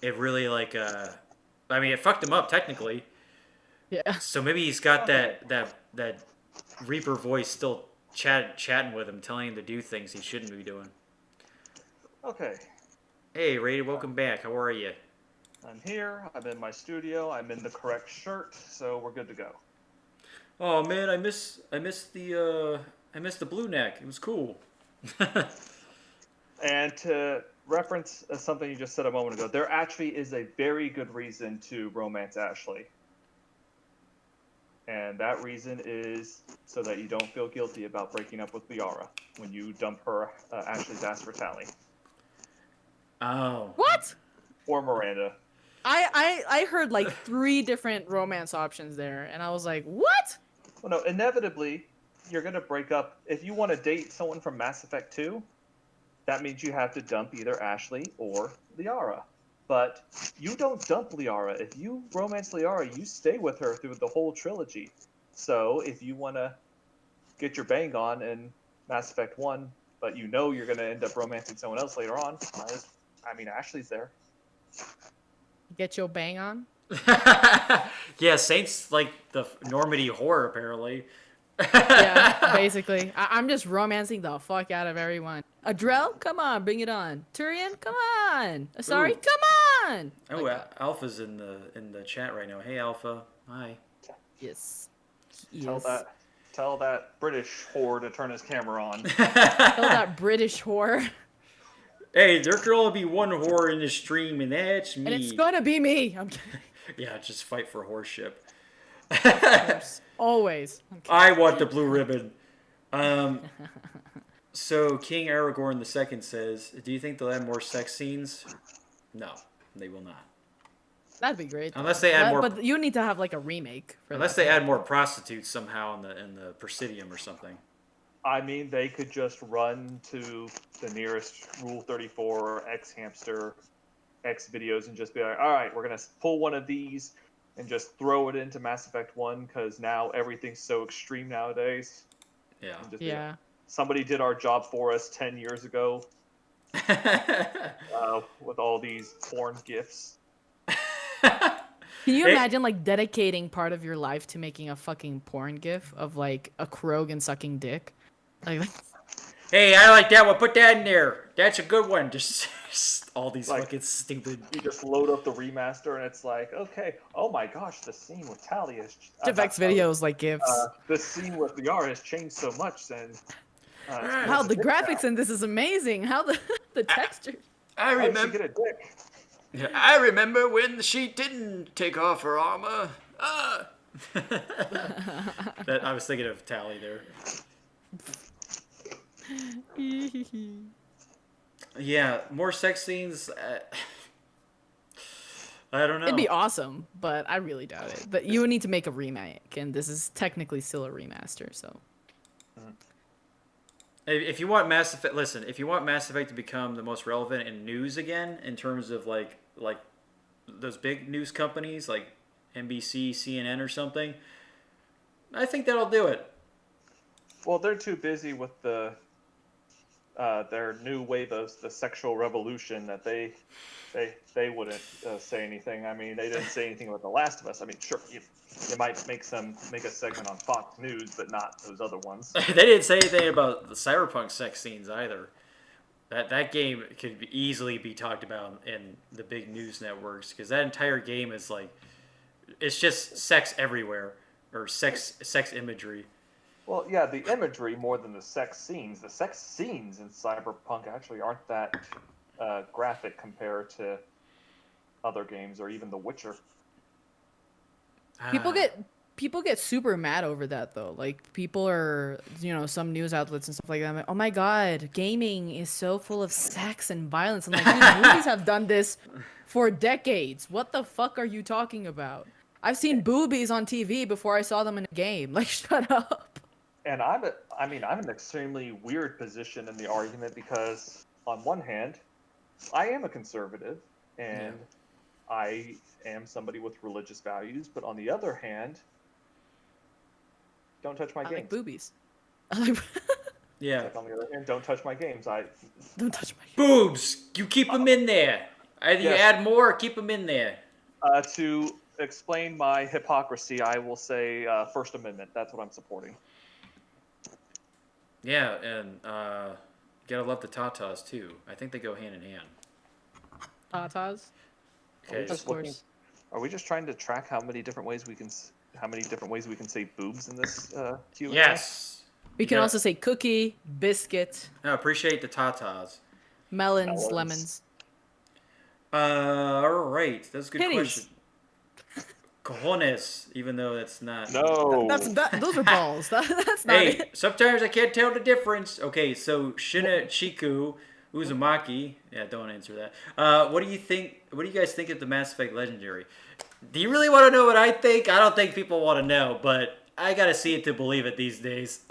like I mean, it fucked him up technically. Yeah. So maybe he's got that Reaper voice still chatting with him, telling him to do things he shouldn't be doing. Okay. Hey, Rated, welcome back. How are you? I'm here. I'm in my studio. I'm in the correct shirt, so we're good to go. Oh man, I missed the blue neck. It was cool. And to reference something you just said a moment ago, there actually is a very good reason to romance Ashley. And that reason is so that you don't feel guilty about breaking up with Liara when you dump her Ashley's ass for Tally. Oh. What? Or Miranda. I heard like 3 different romance options there, and I was like, what? Well, no, inevitably, you're going to break up. If you want to date someone from Mass Effect 2, that means you have to dump either Ashley or Liara. But you don't dump Liara. If you romance Liara, you stay with her through the whole trilogy. So if you want to get your bang on in Mass Effect 1, but you know you're going to end up romancing someone else later on, I mean, Ashley's there. Get your bang on? Yeah, Saint's like the Normandy whore, apparently. Yeah, basically. I'm just romancing the fuck out of everyone. Adrel, come on, bring it on. Turian, come on. Sorry, Ooh. come on. Oh, Like that. Alpha's in the chat right now. Hey, Alpha. Hi. Yes. Tell that British whore to turn his camera on. Tell that British whore. Hey, there could only be one whore in the stream, and that's me. And it's gonna be me. I'm kidding. Yeah, just fight for whoreship. Always. I want the blue ribbon. So King Aragorn II says, "Do you think they'll add more sex scenes?" No, they will not. That'd be great. Unless they add more. But you need to have like a remake for Unless that. they add more prostitutes somehow in the Presidium or something. I mean, they could just run to the nearest Rule 34 or X Hamster, X videos, and just be like, all right, we're going to pull one of these and just throw it into Mass Effect 1 because now everything's so extreme nowadays. Yeah. Yeah. Somebody did our job for us 10 years ago with all these porn gifs. Can you imagine like dedicating part of your life to making a fucking porn gif of like a Krogan sucking dick? Like, Hey, I like that one. Put that in there. That's a good one. Just all these Like, fucking stupid. You just load up the remaster and it's like, okay, oh my gosh, the scene with Tally is... effects videos like gifs. The scene with VR has changed so much since... Wow, the graphics in this is amazing. How the texture. I How did she get a dick? Yeah, I remember when she didn't take off her armor. That I was thinking of Tally there. Yeah, more sex scenes. I don't know. It'd be awesome, but I really doubt it. But you would need to make a remake, and this is technically still a remaster, so. If you want Mass Effect, listen. If you want Mass Effect to become the most relevant in news again, in terms of like those big news companies like NBC, CNN, or something, I think that'll do it. Well, they're too busy with their new wave of the sexual revolution that they wouldn't say anything. I mean, they didn't say anything about The Last of Us. I mean, sure, you might make a segment on Fox News, but not those other ones. They didn't say anything about the Cyberpunk sex scenes either. That game could easily be talked about in the big news networks because that entire game is like, it's just sex everywhere or sex imagery. Well, yeah, the imagery more than the sex scenes. The sex scenes in Cyberpunk actually aren't that graphic compared to other games or even The Witcher. People get super mad over that though. Like people are, some news outlets and stuff like that. I'm like, oh my god, gaming is so full of sex and violence. I'm like, these movies have done this for decades. What the fuck are you talking about? I've seen boobies on TV before I saw them in a game. Like, shut up. And I'm in an extremely weird position in the argument because on one hand, I am a conservative and I am somebody with religious values, but on the other hand, don't touch my I games. like boobies. Yeah. Like on the other hand, don't touch my games. Don't touch my Boobs! You keep them in there. Either you add more or keep them in there. To explain my hypocrisy, I will say First Amendment. That's what I'm supporting. Yeah, and gotta love the tatas too. I think they go hand in hand. tatas. Okay. Are we just trying to track how many different ways we can say boobs in this Q&A? Yes. We can also say cookie, biscuit. No, appreciate the tatas. Melons, Melons. lemons. All right, that's a good Kitties. question. Cojones, even though that's not. No. Those are balls. That's not Hey, it. sometimes I can't tell the difference. Okay, so Shina Chiku Uzumaki. Yeah, don't answer that. What do you think? What do you guys think of the Mass Effect Legendary? Do you really want to know what I think? I don't think people want to know, but I gotta see it to believe it these days.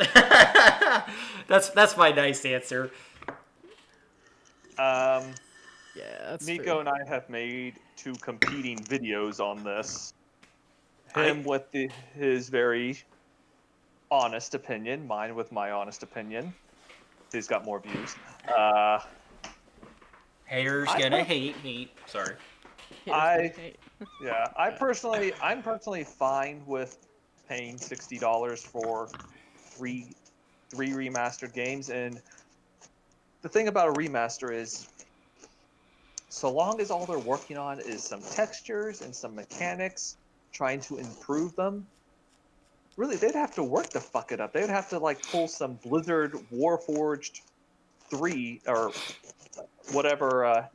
That's my nice answer. Um, Yeah, that's Nico true. and I have made 2 competing videos on this. I- Him with his very honest opinion, mine with my honest opinion. He's got more views. Haters I gonna per- hate. Sorry. Okay. Yeah, I'm personally fine with paying $60 for three remastered games. And the thing about a remaster is, so long as all they're working on is some textures and some mechanics, trying to improve them, really they'd have to work to fuck it up. They'd have to like pull some Blizzard Warforged 3 or whatever.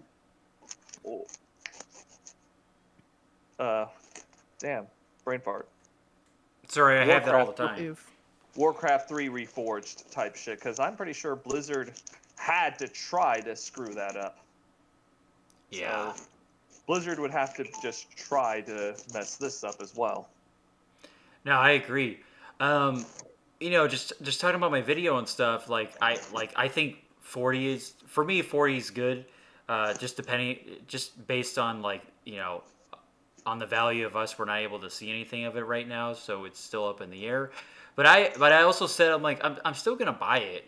Damn, brain fart. Sorry, I have that all the Warcraft- time. Oof. Warcraft 3 Reforged type shit, because I'm pretty sure Blizzard had to try to screw that up. Yeah. So Blizzard would have to just try to mess this up as well. No, I agree. Just talking about my video and stuff. I think 40 is for me. 40 is good. Just based on on the value of us, we're not able to see anything of it right now, so it's still up in the air. But I also said I'm still gonna buy it.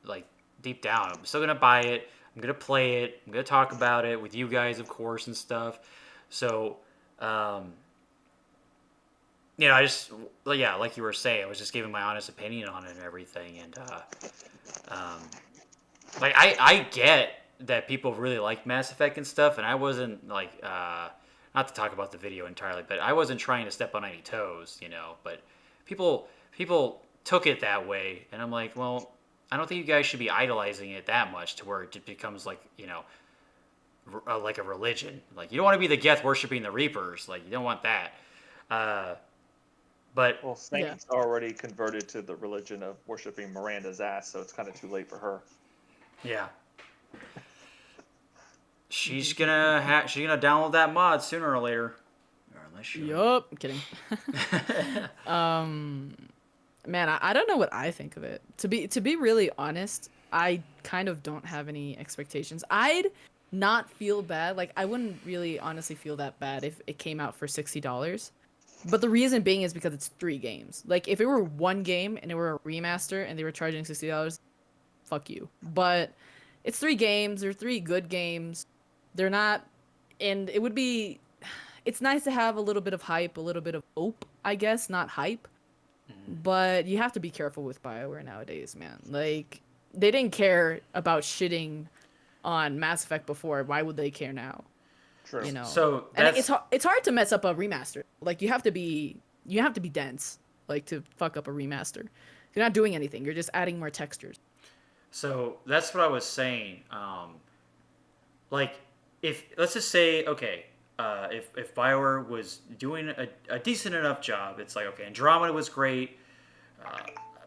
Like deep down, I'm still gonna buy it. I'm gonna play it. I'm gonna talk about it with you guys, of course, and stuff. So. Like you were saying, I was just giving my honest opinion on it and everything, and I get that people really like Mass Effect and stuff, and I wasn't not to talk about the video entirely, but I wasn't trying to step on any toes, but people took it that way, and I'm like, well, I don't think you guys should be idolizing it that much to where it just becomes like a religion. Like, you don't want to be the Geth worshiping the Reapers, like you don't want that. But Well, Saint's already converted to the religion of worshiping Miranda's ass, so it's kind of too late for her. yeah, she's gonna download that mod sooner or later, or unless she. Yup. I'm kidding. Man, I don't know what I think of it. To be really honest, I kind of don't have any expectations. I'd not feel bad. Like, I wouldn't really honestly feel that bad if it came out for $60. But the reason being is because it's 3 games. Like, if it were 1 game and it were a remaster and they were charging $60, fuck you. But it's 3 games. They're 3 good games. They're not, and it would be, it's nice to have a little bit of hype, a little bit of hope, I guess, not hype. But you have to be careful with BioWare nowadays, man. Like, they didn't care about shitting on Mass Effect before. Why would they care now? True. So And that's it's hard to mess up a remaster. Like, you have to be dense, like, to fuck up a remaster. You're not doing anything. You're just adding more textures. So that's what I was saying. If let's just say, okay, if Bioware was doing a decent enough job, it's like, okay, Andromeda was great.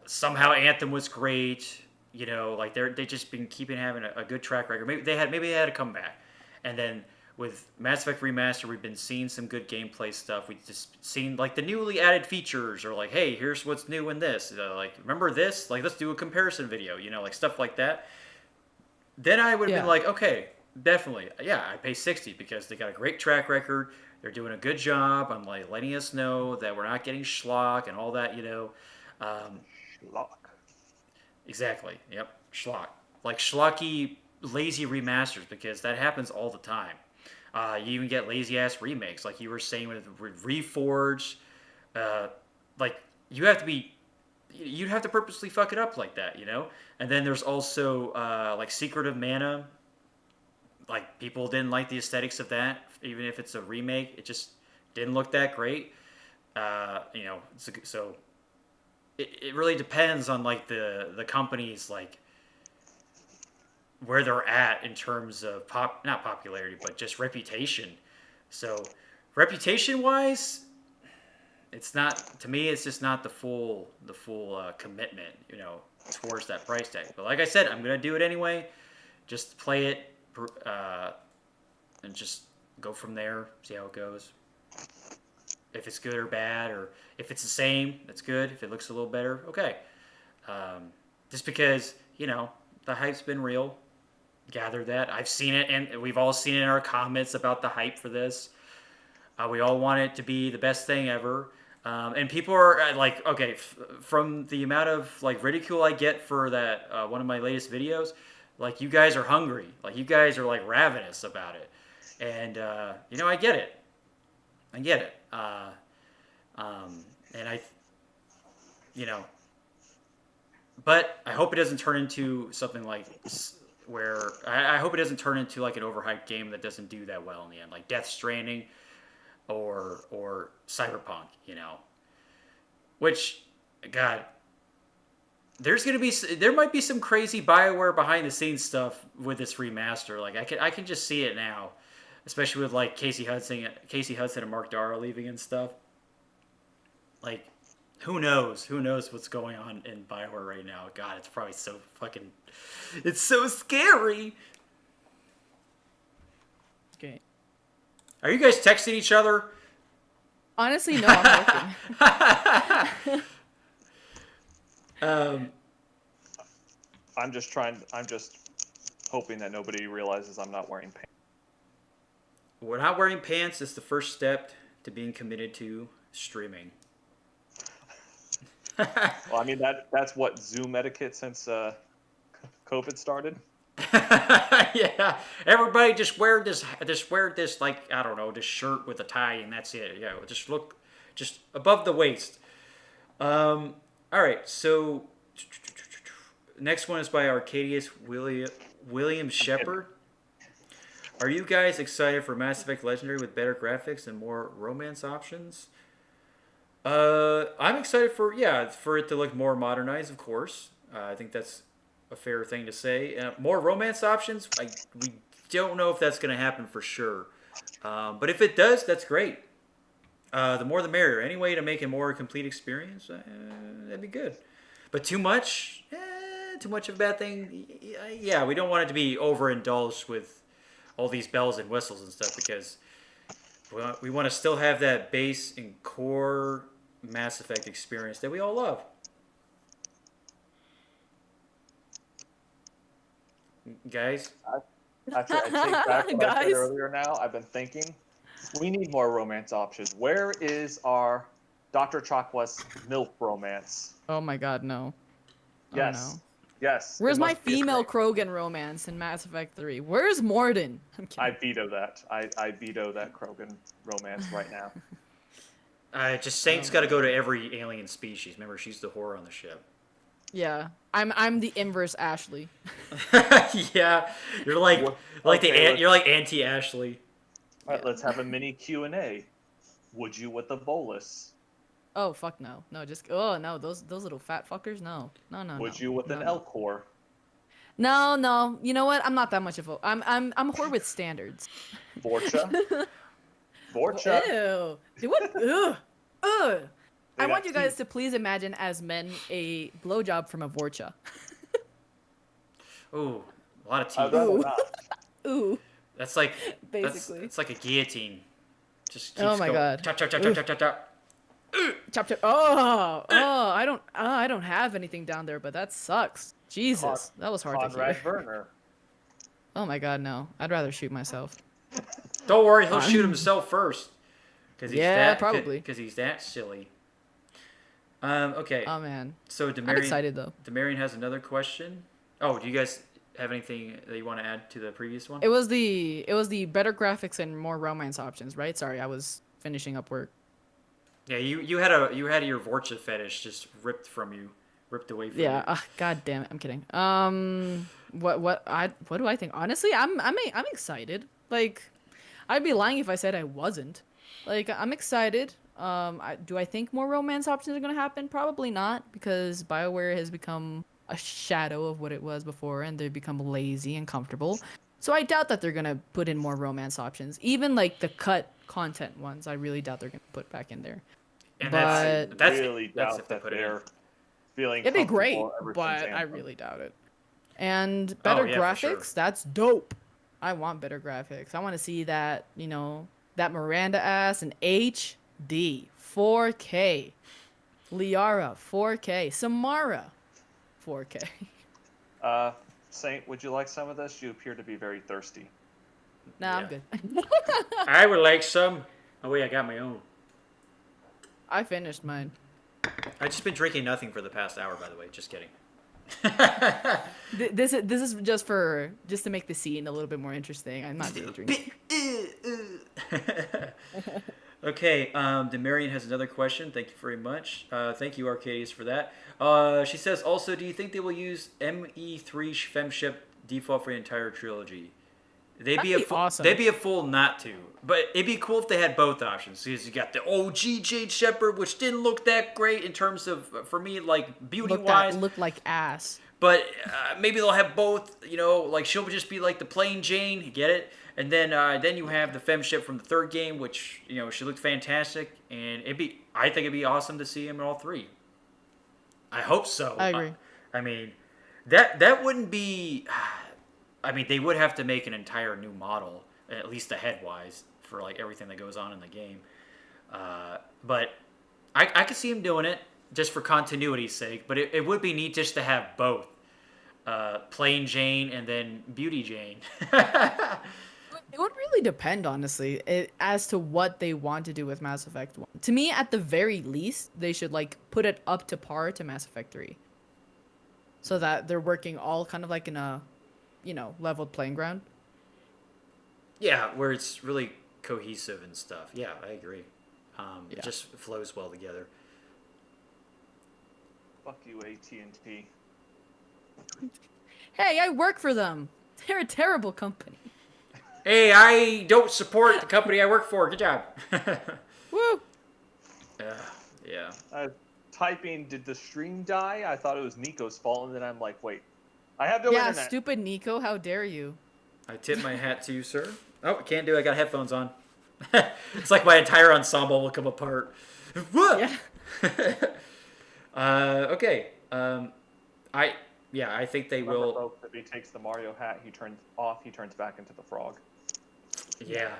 Somehow Anthem was great. Like they just been keeping having a good track record. Maybe they had a comeback, and then with Mass Effect Remaster, we've been seeing some good gameplay stuff. We've just seen like the newly added features, or like, hey, here's what's new in this. Like, remember this? Like, let's do a comparison video. Like stuff like that. Then I would have been like, okay, definitely, yeah, I pay $60 because they got a great track record. They're doing a good job. I'm like letting us know that we're not getting schlock and all that. Schlock. Exactly. Yep. Schlock. Like schlocky, lazy remasters, because that happens all the time. You even get lazy ass remakes, like you were saying with Reforged. Like you'd have to purposely fuck it up like that, And then there's also like Secret of Mana. Like, people didn't like the aesthetics of that, even if it's a remake. It just didn't look that great. So it really depends on like the company's like where they're at in terms of not popularity, but just reputation. So, reputation wise, it's not, to me. It's just not the full commitment, towards that price tag. But like I said, I'm gonna do it anyway. Just play it, and just go from there. See how it goes. If it's good or bad, or if it's the same, that's good. If it looks a little better, okay. Just because the hype's been real. Gather that. I've seen it, and we've all seen it in our comments about the hype for this. We all want it to be the best thing ever. And people are like, okay, from the amount of like ridicule I get for that one of my latest videos, like you guys are hungry, like you guys are like ravenous about it, and I get it, and but I hope it doesn't turn into something like where I hope it doesn't turn into like an overhyped game that doesn't do that well in the end, like Death Stranding or Cyberpunk, which, God, there might be some crazy BioWare behind the scenes stuff with this remaster. Like I can just see it now, especially with like Casey Hudson and Mark Darrow leaving and stuff. Like, who knows what's going on in BioWare right now? God, it's probably so fucking, it's so scary. Okay. Are you guys texting each other? Honestly, no, I'm working. I'm just hoping that nobody realizes I'm not wearing pants. We're not wearing pants is the first step to being committed to streaming. Well, I mean that's what Zoom etiquette since COVID started. Yeah, everybody just wear this like, I don't know, this shirt with a tie and that's it. Yeah, just look just above the waist. All right, so next one is by Arcadius William Shepard. Are you guys excited for Mass Effect Legendary with better graphics and more romance options? I'm excited for it to look more modernized, of course. I think that's a fair thing to say. More romance options, we don't know if that's going to happen for sure. But if it does, that's great. The more the merrier. Any way to make a more complete experience, that'd be good. But too much of a bad thing. Yeah, we don't want it to be overindulged with all these bells and whistles and stuff, because we want to still have that base and core Mass Effect experience that we all love. Guys? I take back what I said earlier now. I've been thinking, we need more romance options. Where is our Dr. Chakwas MILF romance? Oh my god, no. Yes. Oh, no. Yes. Where's my female Krogan romance in Mass Effect 3? Where's Morden? I'm kidding. I veto that. I veto that Krogan romance right now. Just Saint's got to go to every alien species. Remember, she's the whore on the ship. Yeah, I'm the inverse Ashley. Yeah, you're like you're like anti-Ashley. All right, let's have a mini Q&A. Would you with the bolus? Oh fuck no, no, those little fat fuckers, no. Would you with an Elcor? No, you know what? I'm not that much of a. I'm a whore with standards. Vorcha. Ew. Dude, what? Ugh. I want you guys to please imagine as men a blowjob from a Vorcha. Ooh, a lot of teeth. Ooh. That's like basically. It's like a guillotine. Just keeps oh my going. god. Chop chop chop chop chop chop chop. Chop chop. Oh, I don't have anything down there, but that sucks. Jesus, that was hard to hear. Werner. Oh my god, no. I'd rather shoot myself. Don't worry, he'll shoot himself first. Probably. Because he's that silly. Okay. Oh man. So I'm excited though. Demarion has another question. Oh, do you guys have anything that you want to add to the previous one? It was the better graphics and more romance options, right? Sorry, I was finishing up work. Yeah, you had your Vorcha fetish just ripped away from you. Yeah. God damn it. I'm kidding. What do I think? Honestly, I'm excited. Like, I'd be lying if I said I wasn't. Like, I'm excited. Do I think more romance options are gonna happen? Probably not, because BioWare has become a shadow of what it was before, and they become lazy and comfortable. So I doubt that they're gonna put in more romance options. Even like the cut content ones, I really doubt they're gonna put back in there. And But that's really that's doubt if they that put it in. they're feeling it'd be comfortable great, ever since but I Anthem. really doubt it. And better yeah, for sure. graphics, that's dope. I want better graphics. I want to see that, that Miranda ass in HD, 4K. Liara, 4K. Samara, 4K. Saint, would you like some of this? You appear to be very thirsty. Nah, Yeah. I'm good. I would like some. Oh wait, I got my own. I finished mine. I've just been drinking nothing for the past hour, by the way. Just kidding. This is just to make the scene a little bit more interesting. I'm not really drinking. Okay, Demarian has another question. Thank you very much. Thank you, Arcadius, for that. She says, also, do you think they will use ME3 Femship default for the entire trilogy? They'd be awesome. They'd be a fool not to. But it'd be cool if they had both options. Because you got the OG Jade Shepherd, which didn't look that great in terms of, for me, like, beauty-wise. Looked like ass. But maybe they'll have both, like she'll just be like the plain Jane, you get it? And then you have the femship from the third game, which, she looked fantastic. And I think it'd be awesome to see him in all three. I hope so. I agree. I mean, that wouldn't be... I mean, they would have to make an entire new model, at least the head-wise, for like everything that goes on in the game. But I could see him doing it just for continuity's sake. But it would be neat just to have both, plain Jane and then Beauty Jane. It would really depend, honestly, as to what they want to do with Mass Effect 1. To me, at the very least, they should like put it up to par to Mass Effect 3, so that they're working all kind of like in a leveled playing ground. Yeah, where it's really cohesive and stuff. Yeah, I agree. It Yeah. just flows well together. Fuck you, AT&T. Hey, I work for them. They're a terrible company. Hey, I don't support the company I work for. Good job. Woo! Yeah. Typing, did the stream die? I thought it was Nico's fault, and then I'm like, wait. I have no Yeah, internet. stupid Nico, how dare you? I tip my hat to you, sir. Oh, can't do it. I got headphones on. It's like my entire ensemble will come apart. Yeah. Okay. I think they Remember, will. folks, if he takes the Mario hat, he turns back into the frog. Yeah,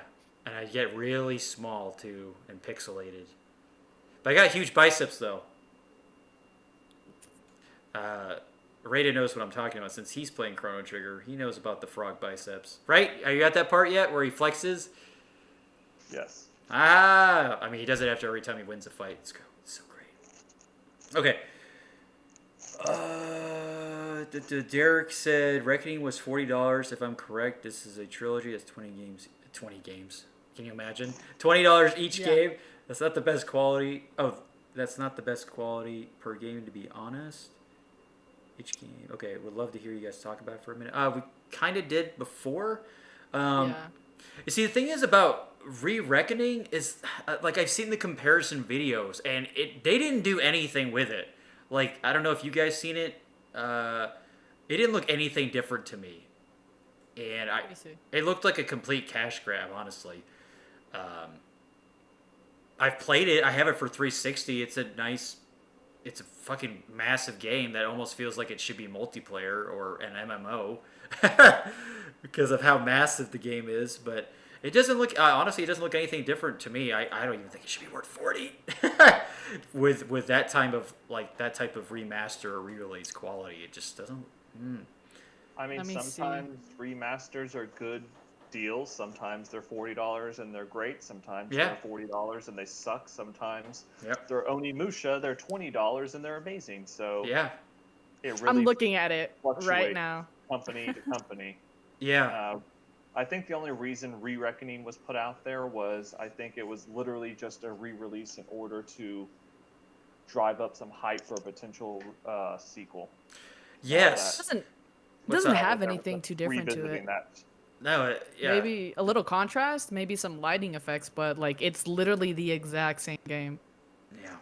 and I get really small too and pixelated. But I got huge biceps though. Rated knows what I'm talking about since he's playing Chrono Trigger. He knows about the frog biceps, right? Are you at that part yet where he flexes? Yes. I mean, he does it after every time he wins a fight. It's so great. Okay. Derek said Reckoning was $40 if I'm correct. This is a trilogy. That's 20 games. 20 games. Can you imagine? $20 each game. That's not the best quality. Oh, that's not the best quality per game, to be honest. Each game. Okay, would love to hear you guys talk about it for a minute. We kind of did before. You see, the thing is about Re-Reckoning is, like, I've seen the comparison videos, and they didn't do anything with it. Like, I don't know if you guys seen it. It didn't look anything different to me. And it looked like a complete cash grab, honestly. I've played it. I have it for 360. It's a fucking massive game that almost feels like it should be multiplayer or an MMO because of how massive the game is. But it doesn't look, honestly, it doesn't look anything different to me. I don't even think it should be worth 40 with that type of remaster or re-release quality. It just doesn't. I mean, sometimes remasters are good deals. Sometimes they're $40 and they're great. Sometimes they're $40 and they suck. Sometimes they're Onimusha, they're $20 and they're amazing. So it really I'm looking at it right fluctuates now. Company to company. I think the only reason Re-Reckoning was put out there was I think it was literally just a re-release in order to drive up some hype for a potential sequel. Yes. Doesn't have anything too different to it. No, Maybe a little contrast, maybe some lighting effects, but like it's literally the exact same game. Yeah.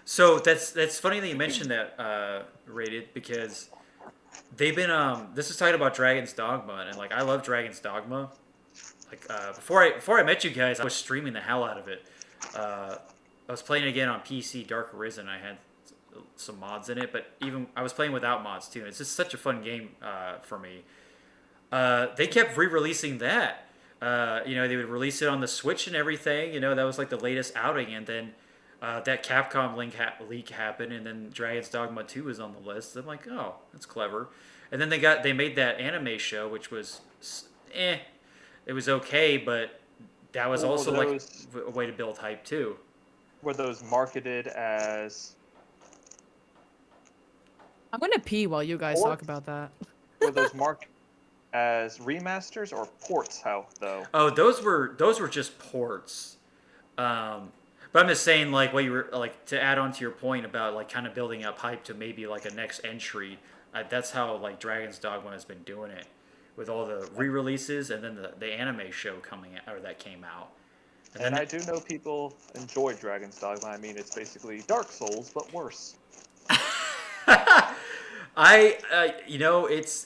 So that's funny that you mentioned that, Rated, because they've been this is talking about Dragon's Dogma, and like I love Dragon's Dogma. Like before I met you guys, I was streaming the hell out of it. I was playing again on PC, Dark Arisen. I had some mods in it, but even I was playing without mods too. It's just such a fun game for me. They kept re-releasing that. They would release it on the Switch and everything. That was like the latest outing, and then that Capcom leak happened, and then Dragon's Dogma 2 was on the list. I'm like, oh, that's clever. And then they made that anime show, which was it was okay, but that was also like a way to build hype too. Were those marketed as? I'm gonna pee while you guys talk about that. Were those marked as remasters or ports? How though? Oh, those were just ports. But I'm just saying, like, what you were like to add on to your point about like kind of building up hype to maybe like a next entry. That's how like Dragon's Dogma has been doing it, with all the re-releases and then the anime show coming out, or that came out. And I do know people enjoy Dragon's Dogma. I mean, it's basically Dark Souls but worse.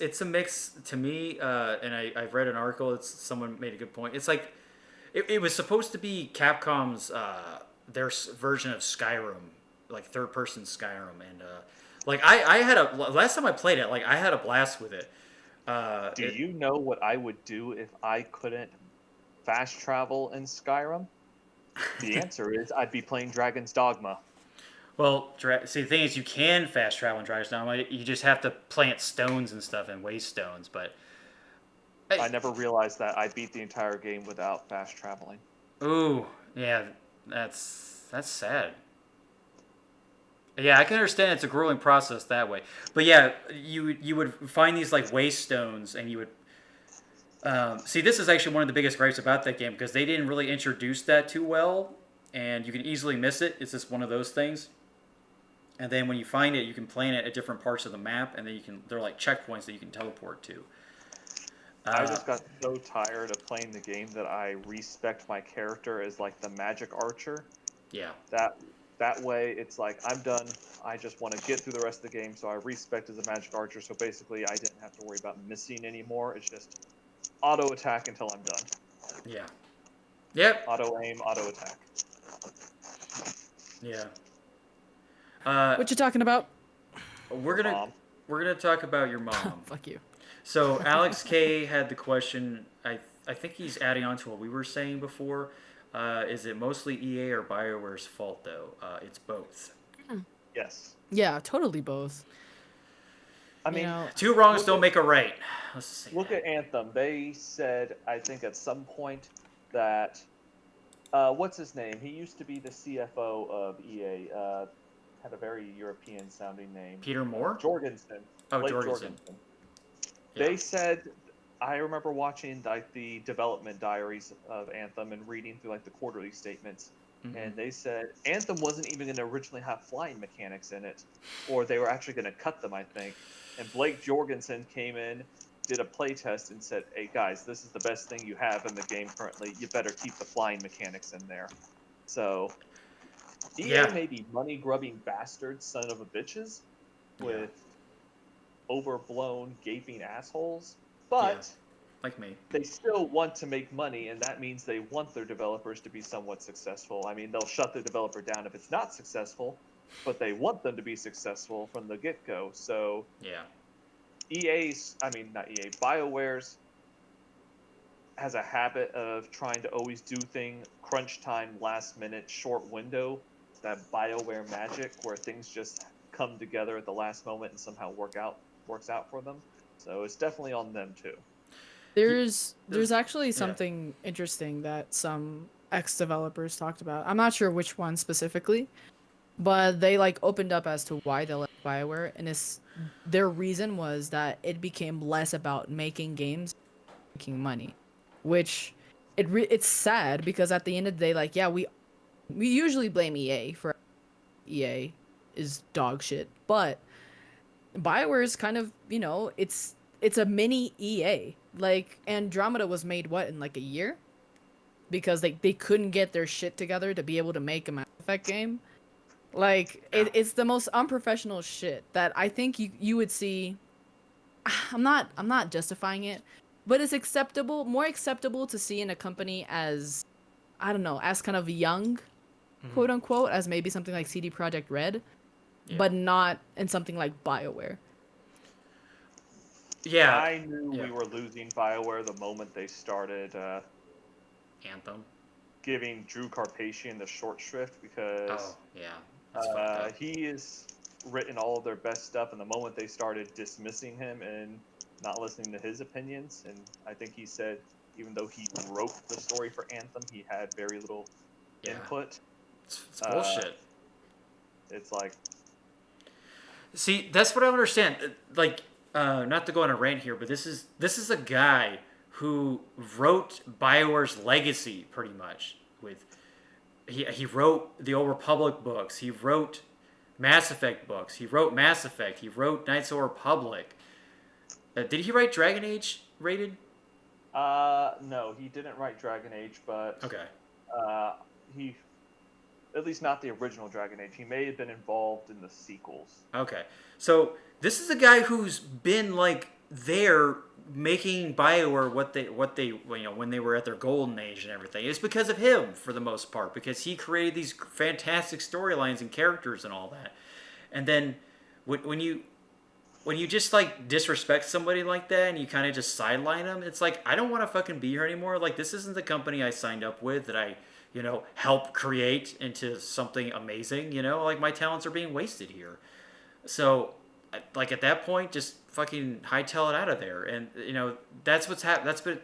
It's a mix to me, and I've read an article. Someone made a good point. It's like it was supposed to be Capcom's their version of Skyrim, like third-person Skyrim, and like I had last time I played it, like I had a blast with it. Do you know what I would do if I couldn't fast travel in Skyrim? The answer is I'd be playing Dragon's Dogma. Well, see, the thing is, you can fast travel in Dragon's Dogma. You just have to plant stones and stuff and waste stones. But I never realized that I beat the entire game without fast traveling. Ooh, yeah, that's sad. Yeah, I can understand it's a grueling process that way. But yeah, you would find these like waste stones, and you would see. This is actually one of the biggest gripes about that game, because they didn't really introduce that too well, and you can easily miss it. It's just one of those things. And then when you find it, you can plant it at different parts of the map, and then they're like checkpoints that you can teleport to. I just got so tired of playing the game that I respect my character as like the magic archer. Yeah. That way, it's like, I'm done. I just want to get through the rest of the game, so I respect as a magic archer. So basically, I didn't have to worry about missing anymore. It's just auto attack until I'm done. Yeah. Yep. Auto aim, auto attack. Yeah. What you talking about? We're gonna talk about your mom. Fuck you. So Alex K had the question. I think he's adding on to what we were saying before. Is it mostly EA or BioWare's fault though? It's both. Yes. Yeah, totally both. I mean, two wrongs don't make a right. Let's just say look that. at Anthem. They said, I think at some point, that what's his name? He used to be the CFO of EA. Had a very European-sounding name. Peter Moore? Jorgensen. Oh, Blake Jorgensen. They Yeah. said, I remember watching like the development diaries of Anthem and reading through like the quarterly statements, Mhm. and they said Anthem wasn't even going to originally have flying mechanics in it, or they were actually going to cut them, I think. And Blake Jorgensen came in, did a playtest, and said, "Hey guys, this is the best thing you have in the game currently. You better keep the flying mechanics in there." So EA may be money-grubbing bastards, son of a bitches, with overblown, gaping assholes, but like me, they still want to make money, and that means they want their developers to be somewhat successful. I mean, they'll shut the developer down if it's not successful, but they want them to be successful from the get-go. So BioWare's has a habit of trying to always do things crunch time, last minute, short window, that BioWare magic where things just come together at the last moment and somehow works out for them. So it's definitely on them too. There's actually something interesting that some ex-developers talked about. I'm not sure which one specifically, but they like opened up as to why they left BioWare, and their reason was that it became less about making games, making money, which it's sad, because at the end of the day, like, yeah, we usually blame EA for EA is dog shit, but BioWare is kind of, it's a mini EA. Like, Andromeda was made in like a year, because they couldn't get their shit together to be able to make a Mass Effect game. Like, it's the most unprofessional shit that I think you would see I'm not justifying it, but it's acceptable, more acceptable to see in a company as, I don't know, as kind of young, quote unquote, as maybe something like CD Projekt Red, Yeah. but not in something like BioWare. Yeah. I knew Yeah. we were losing BioWare the moment they started Anthem. giving Drew Carpathian the short shrift, because Oh, yeah. That's fucked up. he has written all of their best stuff, and the moment they started dismissing him and not listening to his opinions, and I think he said even though he wrote the story for Anthem, he had very little Yeah. input. It's bullshit. It's like, See, that's what I don't understand. Like, not to go on a rant here, but this is a guy who wrote BioWare's legacy pretty much. He wrote the Old Republic books. He wrote Mass Effect books. He wrote Mass Effect. He wrote Knights of the Old Republic. Did he write Dragon Age Rated? no, he didn't write Dragon Age, but Okay. He, at least not the original Dragon Age. He may have been involved in the sequels. Okay. So this is a guy who's been like there making BioWare what they when they were at their golden age and everything. It's because of him for the most part, because he created these fantastic storylines and characters and all that. And then when you just like disrespect somebody like that and you kind of just sideline them, it's like, I don't want to fucking be here anymore. Like, this isn't the company I signed up with that I help create into something amazing. Like, my talents are being wasted here. So, like, at that point, just fucking hightail it out of there. And that's what's happened.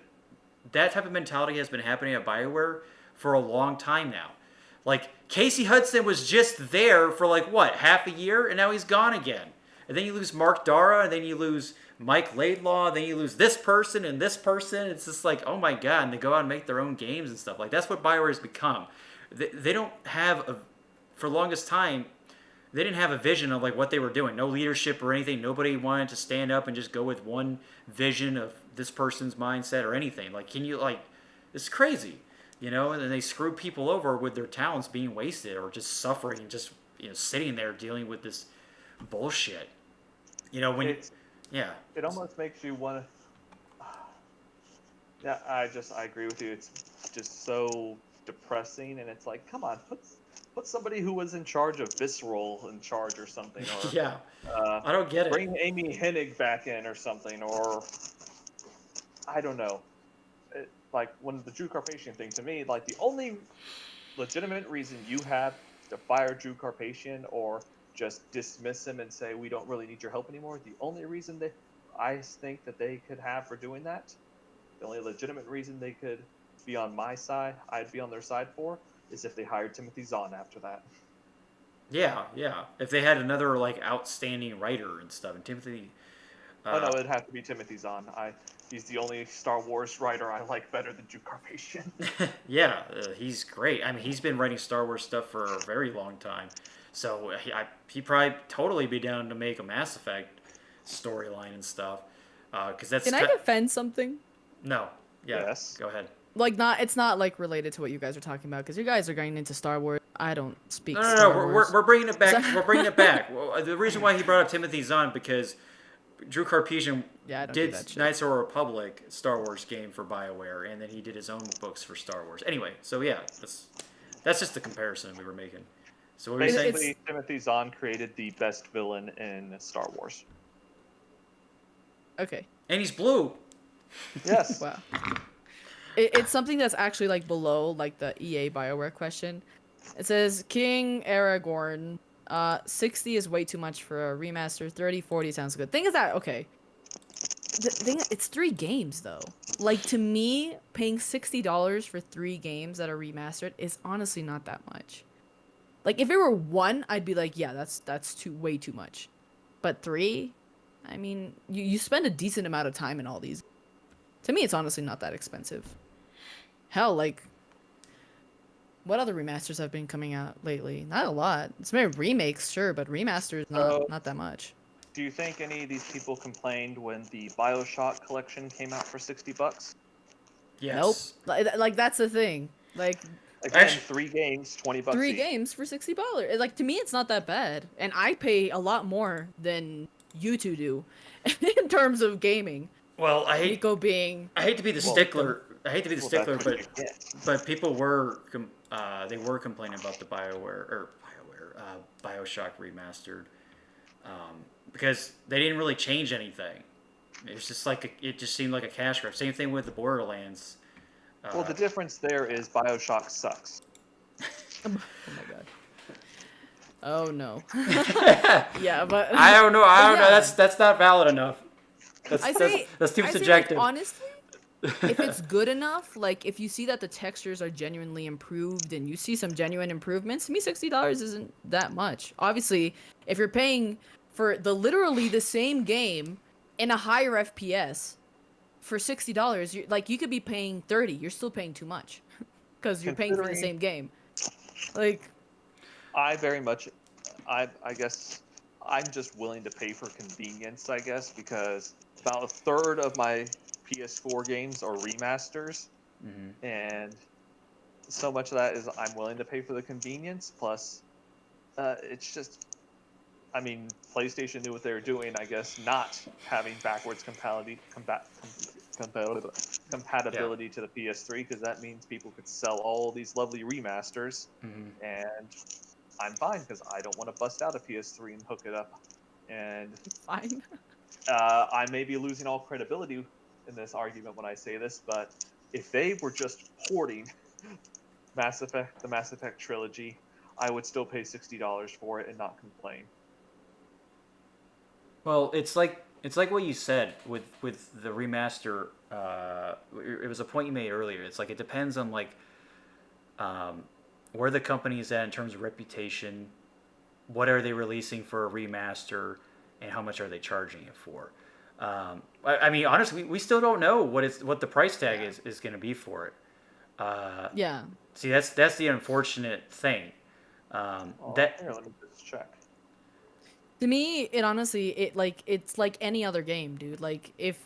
That type of mentality has been happening at BioWare for a long time now. Like, Casey Hudson was just there for like what, half a year, and now he's gone again. And then you lose Mark Dara, and then you lose Mike Laidlaw, and then you lose this person and this person. It's just like, oh my god, and they go out and make their own games and stuff. Like, that's what BioWare has become. They don't have for the longest time, they didn't have a vision of like what they were doing. No leadership or anything. Nobody wanted to stand up and just go with one vision of this person's mindset or anything. Like, it's crazy, and then they screw people over with their talents being wasted or just suffering and just sitting there dealing with this bullshit. It almost makes you want to. Yeah, I agree with you. It's just so depressing, and it's like, come on, put somebody who was in charge of Visceral in charge or something, or yeah, I don't get it. Bring Amy Hennig back in or something, or I don't know. Like, when the Drew Carpathian thing, to me, like, the only legitimate reason you have to fire Drew Carpathian or just dismiss him and say we don't really need your help anymore, the only reason I think that they could have for doing that, the only legitimate reason they could be on my side, I'd be on their side for, is if they hired Timothy Zahn after that. Yeah. If they had another like outstanding writer and stuff, and Timothy. Oh no, it'd have to be Timothy Zahn. He's the only Star Wars writer I like better than Drew Carpathian. Yeah, he's great. I mean, he's been writing Star Wars stuff for a very long time. So he'd probably totally be down to make a Mass Effect storyline and stuff. Because that's. Can I defend something? No. Yeah. Yes. Go ahead. Like, it's not like related to what you guys are talking about, because you guys are going into Star Wars. I don't speak. No. Star Wars. We're bringing it back. We're bringing it back. Well, the reason why he brought up Timothy Zahn, because Drew Carpathian did Knights of the Republic Star Wars game for BioWare, and then he did his own books for Star Wars. Anyway, so yeah, that's just the comparison we were making. So what were you saying? Basically, Timothy Zahn created the best villain in Star Wars. Okay. And he's blue. Yes. Wow. It's something that's actually like below like the EA BioWare question. It says King Aragorn, 60 is way too much for a remaster. 30, 40 sounds good. Thing is that, okay. The thing, it's 3 games though. Like, to me, paying $60 for 3 games that are remastered is honestly not that much. Like, if it were 1, I'd be like, yeah, that's way too much. But 3, I mean, you spend a decent amount of time in all these. To me, it's honestly not that expensive. Hell, like, what other remasters have been coming out lately? Not a lot. It's maybe remakes, sure, but remasters not that much. Do you think any of these people complained when the BioShock collection came out for $60? Yes. Nope. Like, that's the thing. Like, again, 3 games, $20. 3 games for $60. Like, to me, it's not that bad, and I pay a lot more than you two do in terms of gaming. Well, Nico being I hate to be the stickler. I hate to be the Well, stickler, that's what you get. but people were they were complaining about the Bioshock remastered, because they didn't really change anything. It was just like it just seemed like a cash grab. Same thing with the Borderlands. Well, the difference there is Bioshock sucks. oh my god. Oh no. Yeah, but I don't know. I don't know. yeah. That's not valid enough. That's too I say, subjective. like, honestly, if it's good enough, like if you see that the textures are genuinely improved and you see some genuine improvements, to me $60 isn't that much. Obviously, if you're paying for literally the same game in a higher FPS for $60, you could be paying 30. You're still paying too much because you're paying for the same game. Like, I guess I'm just willing to pay for convenience, I guess, because about a third of my PS4 games are remasters, and so much of that is I'm willing to pay for the convenience. Plus, it's just, I mean, PlayStation knew what they were doing, I guess, not having backwards compatibility to the PS3, because that means people could sell all these lovely remasters, and I'm fine because I don't want to bust out a PS3 and hook it up. And fine. I may be losing all credibility in this argument when I say this, but if they were just porting the Mass Effect trilogy, I would still pay $60 for it and not complain. Well, it's like what you said with the remaster. It was a point you made earlier. It's like it depends on where the company is at in terms of reputation. What are they releasing for a remaster, and how much are they charging it for? I mean, honestly, we still don't know what the price tag is going to be for it. Yeah. See, that's the unfortunate thing. Here, let me just check. To me, it's like any other game, dude. Like, if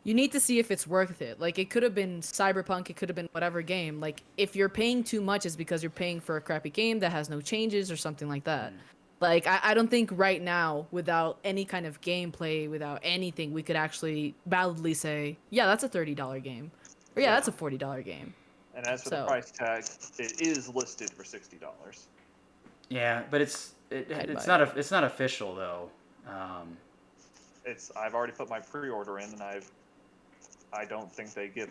you need to see if it's worth it. Like, it could have been Cyberpunk, it could have been whatever game. Like, if you're paying too much, it's because you're paying for a crappy game that has no changes or something like that. Like, I don't think right now, without any kind of gameplay, without anything, we could actually validly say, yeah, that's a $30 game. Or yeah, that's a $40 game. And as for the price tag, it is listed for $60. Yeah, but it's not official though. I've already put my pre-order in, and I don't think they give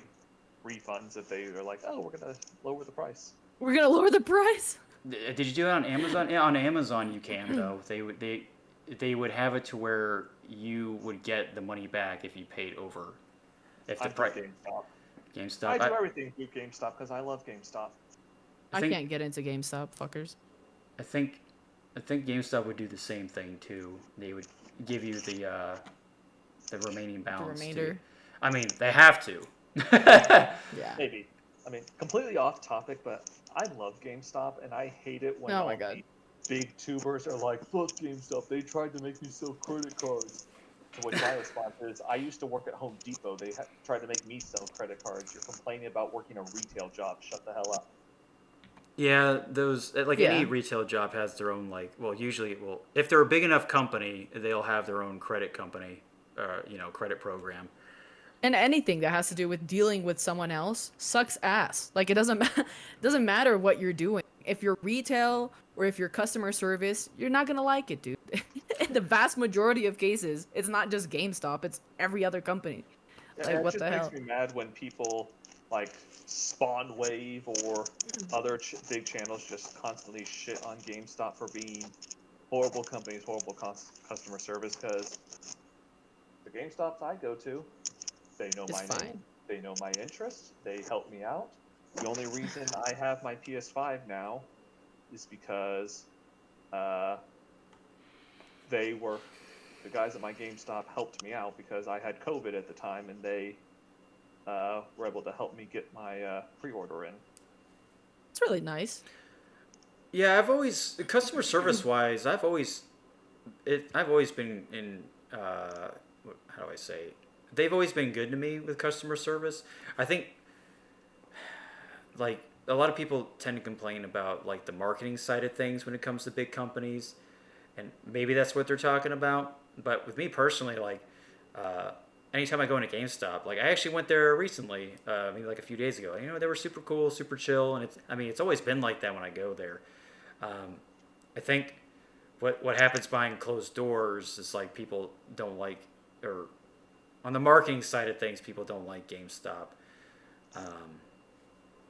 refunds if they are like, oh, we're gonna lower the price. We're gonna lower the price. Did you do it on Amazon? Yeah, on Amazon you can though. They would have it to where you would get the money back if you paid over. If the price. GameStop. I do everything through GameStop because I love GameStop. I can't get into GameStop, fuckers. I think GameStop would do the same thing too. They would give you the remaining balance. The remainder. I mean, they have to. Yeah. Maybe. I mean, completely off topic, but I love GameStop, and I hate it when the big tubers are like, fuck GameStop, they tried to make me sell credit cards. To which my response is, I used to work at Home Depot. They tried to make me sell credit cards. You're complaining about working a retail job. Shut the hell up. Yeah, any retail job has their own if they're a big enough company, they'll have their own credit company, credit program. And anything that has to do with dealing with someone else sucks ass. Like, it doesn't matter what you're doing. If you're retail or if you're customer service, you're not gonna like it, dude. In the vast majority of cases, it's not just GameStop; it's every other company. Yeah, what the hell? It makes me mad when people like Spawn Wave or other big channels just constantly shit on GameStop for being horrible companies, horrible customer service. Because the GameStops I go to, they know my name, they know my interests, they help me out. The only reason I have my PS5 now is because the guys at my GameStop helped me out because I had COVID at the time, and they were able to help me get my pre-order in. It's really nice. Yeah, I've always customer service wise, I've always been in how do I say? They've always been good to me with customer service. I think like a lot of people tend to complain about like the marketing side of things when it comes to big companies, and maybe that's what they're talking about. But with me personally, like, anytime I go into GameStop, like I actually went there recently, maybe like a few days ago. You know, they were super cool, super chill, and it's always been like that when I go there. I think what happens behind closed doors is like people don't like, or on the marketing side of things, people don't like GameStop.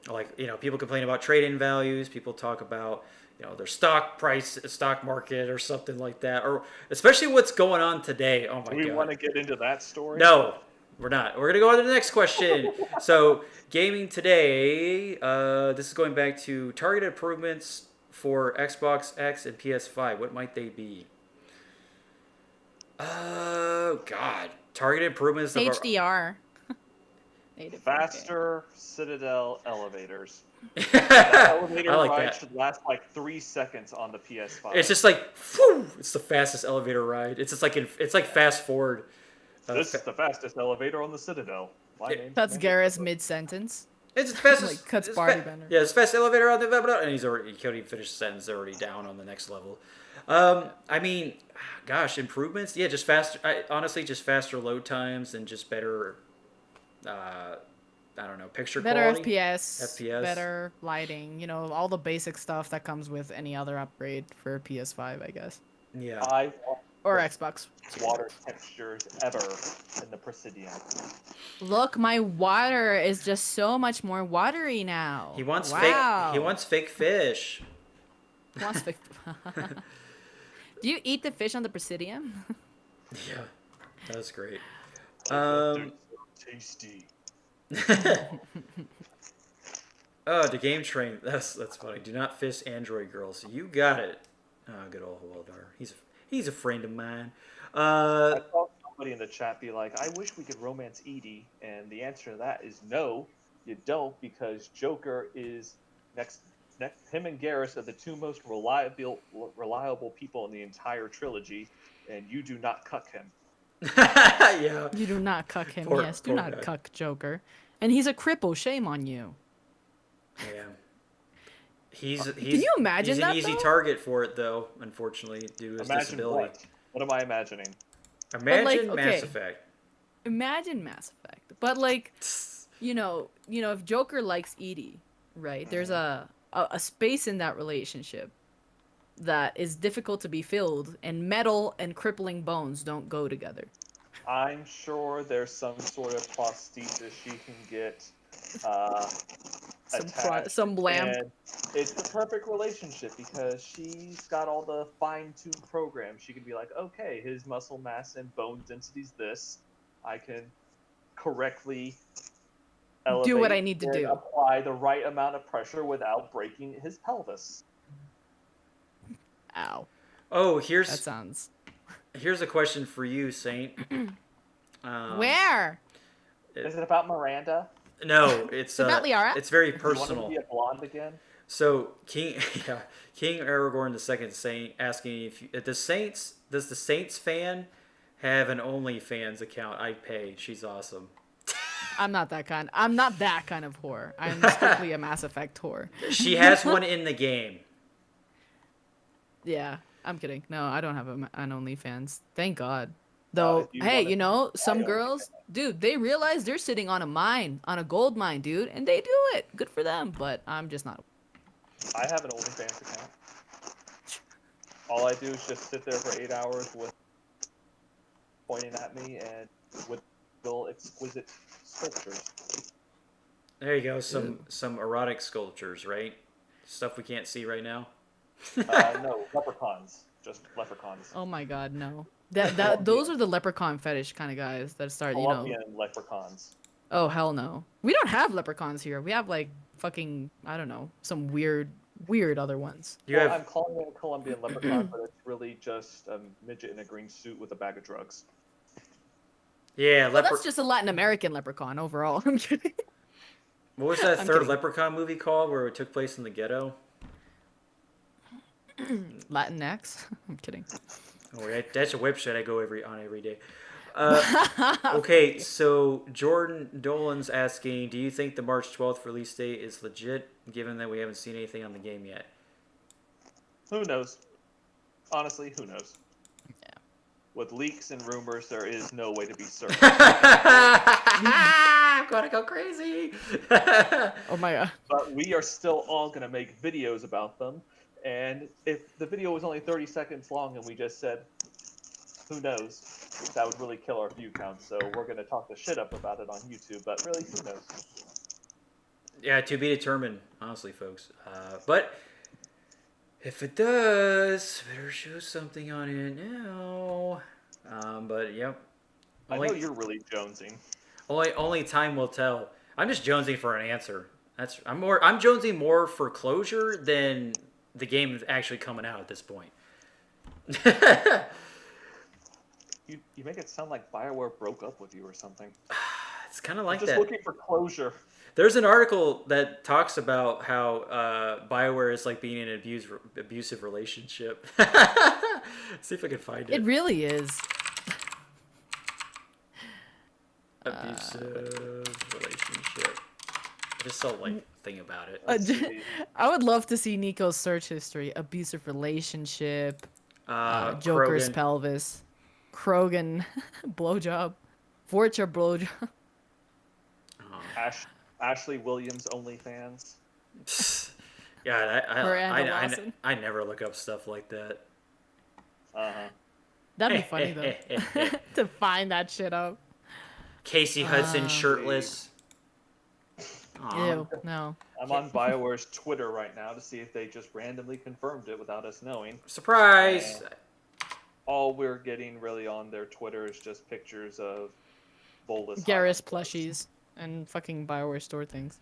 Like, you know, people complain about trade-in values. People talk about, you know, their stock price, stock market, or something like that, or especially what's going on today. Oh my Do we god! want to get into that story? No, we're not. We're gonna go on to the next question. So, gaming today. This is going back to targeted improvements for Xbox X and PS5. What might they be? Oh God! Targeted improvements of our. HDR. Native 4K. Faster Citadel elevators. That elevator I like ride that. should last like 3 seconds on the PS5. It's just like, whew, it's the fastest elevator ride. It's just like it's like fast forward. This is the fastest elevator on the Citadel. My name's That's Commander Garrus Shepard. mid-sentence. It's the fastest. Like, cuts it's Barty Bender. Yeah, it's the fastest elevator on the blah, blah, blah, and he can't even finish the sentence. They're already down on the next level. I mean, gosh, improvements. Yeah, just faster. Honestly, just faster load times and just better. I don't know, picture Better quality. FPS, better lighting, you know, all the basic stuff that comes with any other upgrade for PS5, I guess. Yeah. I want Or the Xbox. water textures ever in the Presidium. Look, my water is just so much more watery now. He wants wow. fake. He wants fake fish. He wants fake. Do you eat the fish on the Presidium? Yeah, that was great. They're so tasty. Oh, the game train. That's funny. Do not fist Android girls. You got it. Oh, good old Waldar. He's a friend of mine. I saw somebody in the chat be like, "I wish we could romance Edie," and the answer to that is no, you don't, because Joker is next. Him and Garrus are the two most reliable people in the entire trilogy, and you do not cuck him. Yeah. You do not cuck him. Poor- yes, do poor not guy. cuck Joker. And he's a cripple. Shame on you. Yeah. He's Can you imagine he's that, an easy though? target for it, though, unfortunately, due to his Imagine disability. what? What am I imagining? Imagine okay. Mass Effect. Imagine Mass Effect. But like, you know, if Joker likes Edie, right? There's a space in that relationship that is difficult to be filled, and metal and crippling bones don't go together. I'm sure there's some sort of prosthesis she can get attached. Some lamp. And it's the perfect relationship because she's got all the fine-tuned programs. She can be like, okay, his muscle mass and bone density's this. I can correctly elevate Do what I need to and do. apply the right amount of pressure without breaking his pelvis. Ow. Oh, That sounds. here's a question for you, Saint. Where? Is it about Miranda? No, it's about Liara? It's very Do you want her personal. to be a blonde again? So King Aragorn II Saint asking if does the Saints fan have an OnlyFans account? I pay. She's awesome. I'm not that kind of whore. I'm strictly a Mass Effect whore. She has one in the game. Yeah, I'm kidding. No, I don't have an OnlyFans. Thank God. Though, if you hey, wanted you know, to some buy girls, dude, they realize they're sitting on a gold mine, dude, and they do it. Good for them, but I'm just not. I have an OnlyFans account. All I do is just sit there for 8 hours with pointing at me and with little exquisite sculptures. There you go. Some erotic sculptures, right? Stuff we can't see right now. No, leprechauns. Just leprechauns. Oh my God, no. Those are the leprechaun fetish kind of guys that start, you know. Colombian leprechauns. Oh hell no. We don't have leprechauns here. We have like fucking, I don't know, some weird other ones. I'm calling it a Colombian leprechaun, but it's really just a midget in a green suit with a bag of drugs. Yeah, Well, that's just a Latin American leprechaun overall. I'm kidding. What was that I'm third kidding. Leprechaun movie called where it took place in the ghetto? Latinx? I'm kidding. Oh, that's a website I go on every day. Okay, so Jordan Dolan's asking, do you think the March 12th release date is legit, given that we haven't seen anything on the game yet? Who knows? Honestly, who knows? with leaks and rumors, there is no way to be certain. I'm gonna go crazy. Oh my god. But we are still all going to make videos about them. And if the video was only 30 seconds long and we just said, who knows, that would really kill our view count. So we're going to talk the shit up about it on YouTube. But really, who knows? Yeah, to be determined, honestly, folks. But if it does, better show something on it now. But yep. I know you're really jonesing. Only time will tell. I'm just jonesing for an answer. I'm jonesing more for closure than the game actually coming out at this point. You make it sound like BioWare broke up with you or something. It's kind of like just that. Looking for closure. There's an article that talks about how BioWare is like being in an abusive relationship. See if I can find it. It really is. Abusive relationship. I just saw like thing about it. I would love to see Nico's search history. Abusive relationship. Joker's Krogan. pelvis. Krogan blowjob. Vorcha blowjob. Ashley Williams OnlyFans. Yeah, I never look up stuff like that. That'd be funny though. To find that shit up. Casey Hudson shirtless. Ew, no. I'm on BioWare's Twitter right now to see if they just randomly confirmed it without us knowing. Surprise! All we're getting really on their Twitter is just pictures of Bolus. Garrus plushies and fucking BioWare store things.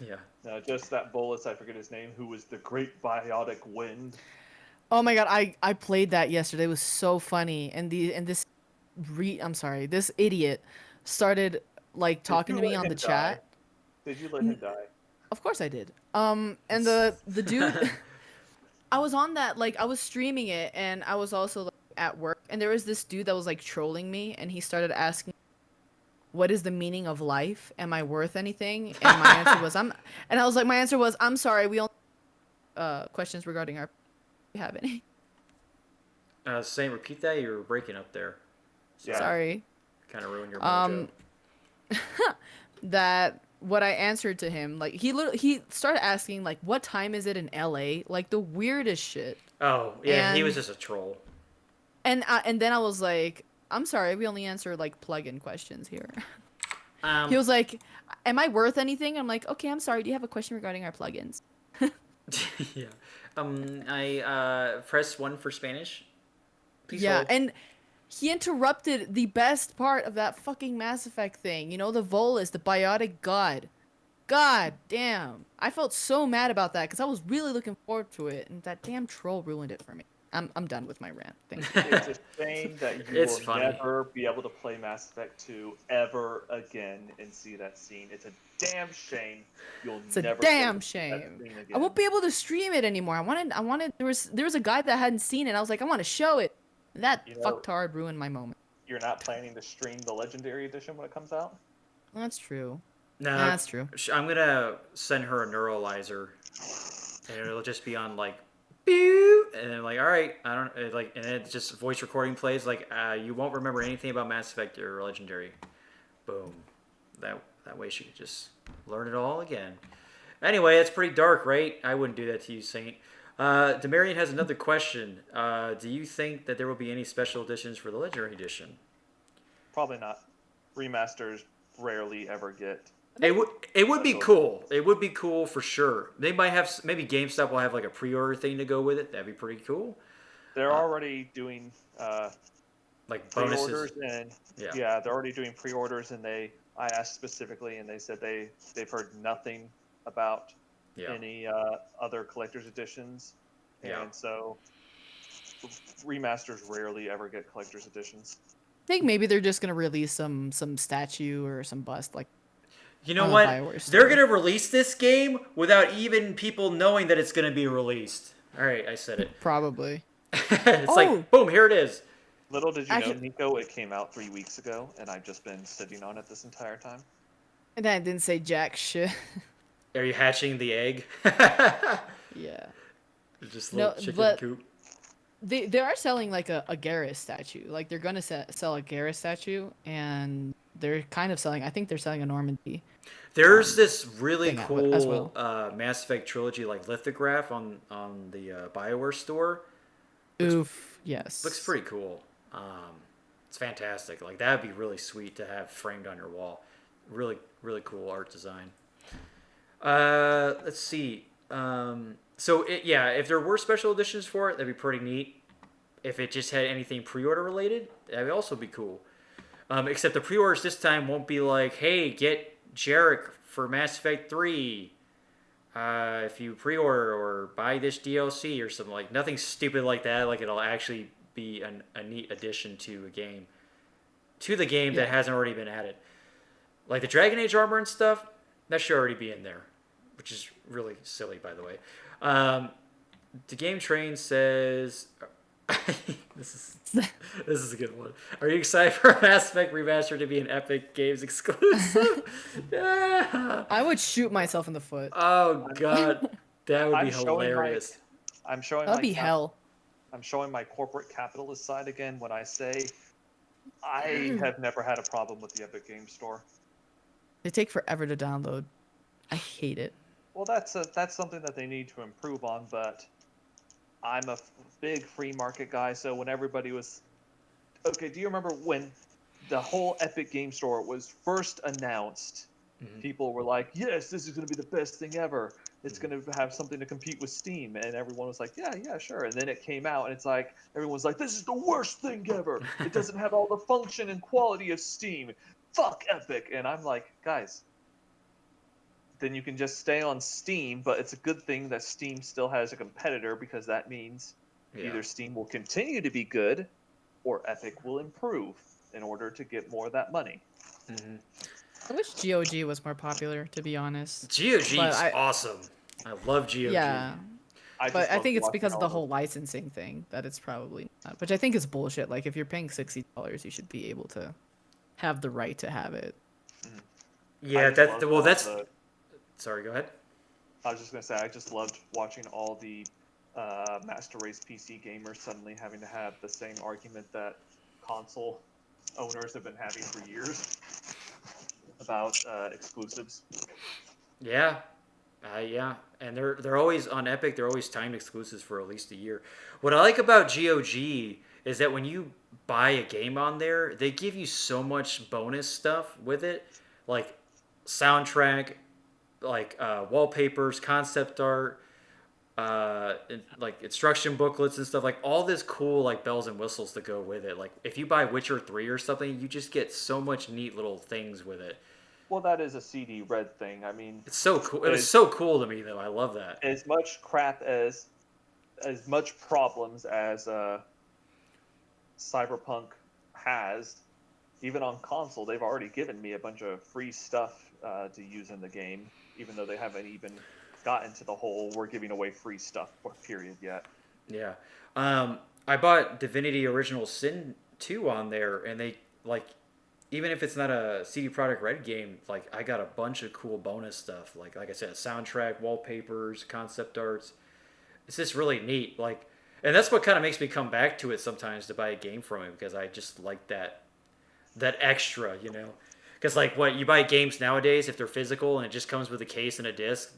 Yeah. No, just that Bolus, I forget his name, who was the Great Biotic Wind. Oh my god, I played that yesterday. It was so funny. And this idiot started like talking to me on the chat. Did you let him die? Of course I did. And the dude I was on that, like I was streaming it and I was also like, at work, and there was this dude that was like trolling me, and he started asking, what is the meaning of life? Am I worth anything? And my answer was my answer was, I'm sorry, we only questions regarding our do you have any? Saint, repeat that, you were breaking up there. Yeah. Sorry. Kind of ruined your mojo. That what I answered to him, like he started asking like, what time is it in LA? Like the weirdest shit. Oh, yeah, he and- was just a troll. And then I was like, I'm sorry, we only answer like plug-in questions here. He was like, am I worth anything? I'm like, okay, I'm sorry, do you have a question regarding our plugins? Yeah. I press 1 for Spanish. Please yeah, hold. and he interrupted the best part of that fucking Mass Effect thing. You know, the Volus, the biotic god. God damn. I felt so mad about that because I was really looking forward to it, and that damn troll ruined it for me. I'm done with my rant. Thank you. It's a shame that you will never be able to play Mass Effect 2 ever again and see that scene. It's a damn shame. It's a damn shame. I won't be able to stream it anymore. I wanted. There was a guy that hadn't seen it. I was like, I want to show it. And that fucktard ruined my moment. You're not planning to stream the Legendary Edition when it comes out? That's true. No, that's true. I'm gonna send her a neuralizer, and it'll just be on like, and then like, all right, I don't like, and then it's just voice recording plays like, you won't remember anything about Mass Effect or Legendary. Boom. That way she could just learn it all again. Anyway, it's pretty dark, right? I wouldn't do that to you, Saint. Demarion has another question. Do you think that there will be any special editions for the Legendary Edition? Probably not. Remasters rarely ever get. It would be cool. It would be cool for sure. They might have, maybe GameStop will have like a pre-order thing to go with it. That'd be pretty cool. They're already doing like pre-orders, bonuses. and yeah, they're already doing pre-orders. And I asked specifically, and they said they've heard nothing about any other collector's editions, and so remasters rarely ever get collector's editions. I think maybe they're just gonna release some statue or some bust like. You know what? They're gonna release this game without even people knowing that it's gonna be released. All right, I said it. Probably. It's like, boom, here it is. Little did you know, Nico, it came out 3 weeks ago, and I've just been sitting on it this entire time. And I didn't say jack shit. Are you hatching the egg? Yeah. Just a little chicken coop. They are selling like a Garrus statue. Like they're gonna sell a Garrus statue, and they're kind of selling. I think they're selling a Normandy There's this really thing as cool well. Mass Effect trilogy like lithograph on the BioWare store. Looks Oof, looks yes. pretty cool. It's fantastic. Like that'd be really sweet to have framed on your wall. Really cool art design. Let's see. Yeah, if there were special editions for it, that'd be pretty neat. If it just had anything pre-order related, that'd also be cool. Except the pre-orders this time won't be like, hey, get Jarek for Mass Effect 3 if you pre-order or buy this DLC or something like nothing stupid like that. Like it'll actually be a neat addition to the game that Yeah. hasn't already been added. Like the Dragon Age armor and stuff, that should already be in there, which is really silly, by the way. Um, the game train says, this is this is a good one. Are you excited for Mass Effect Remaster to be an Epic Games exclusive? Yeah. I would shoot myself in the foot. Oh god, that would be I'm showing my hilarious. I'm showing That'd my be hell. I'm showing my corporate capitalist side again when I say I have never had a problem with the Epic Games Store. They take forever to download. I hate it. Well, that's something that they need to improve on, but I'm a big free market guy, so when everybody was okay, do you remember when the whole Epic Game Store was first announced? Mhm. People were like, "Yes, this is going to be the best thing ever. It's going to have something to compete with Steam." And everyone was like, "Yeah, yeah, sure." And then it came out, and it's like everyone's like, "This is the worst thing ever. It doesn't have all the function and quality of Steam. Fuck Epic." And I'm like, guys, then you can just stay on Steam, but it's a good thing that Steam still has a competitor because that means Yeah. either Steam will continue to be good or Epic will improve in order to get more of that money. Mm-hmm. I wish GOG was more popular, to be honest. GOG's But awesome. I love GOG. Yeah, I but just I love think it's watching because of all the whole licensing thing that it's probably not. Which I think is bullshit. Like if you're paying $60, you should be able to have the right to have it. Yeah, that's. Sorry, go ahead. I was just gonna say I just loved watching all the Master Race PC gamers suddenly having to have the same argument that console owners have been having for years about exclusives. Yeah, yeah, and they're always on Epic. They're always timed exclusives for at least a year. What I like about GOG is that when you buy a game on there, they give you so much bonus stuff with it, like soundtrack, like wallpapers, concept art, like instruction booklets and stuff. Like all this cool like bells and whistles to go with it. Like if you buy Witcher 3 or something, you just get so much neat little things with it. Well, that is a CD red thing. I mean, It's so cool. It was so cool to me though. I love that. as much crap as much problems as Cyberpunk has, even on console, they've already given me a bunch of free stuff to use in the game, even though they haven't even gotten to the whole we're giving away free stuff period yet. Yeah. I bought Divinity Original Sin 2 on there, and they, like, even if it's not a CD Projekt Red game, like, I got a bunch of cool bonus stuff. Like I said, soundtrack, wallpapers, concept arts. It's just really neat. Like, and that's what kind of makes me come back to it sometimes to buy a game from it, because I just like that extra, you know? Because, like, what, you buy games nowadays, if they're physical and it just comes with a case and a disc,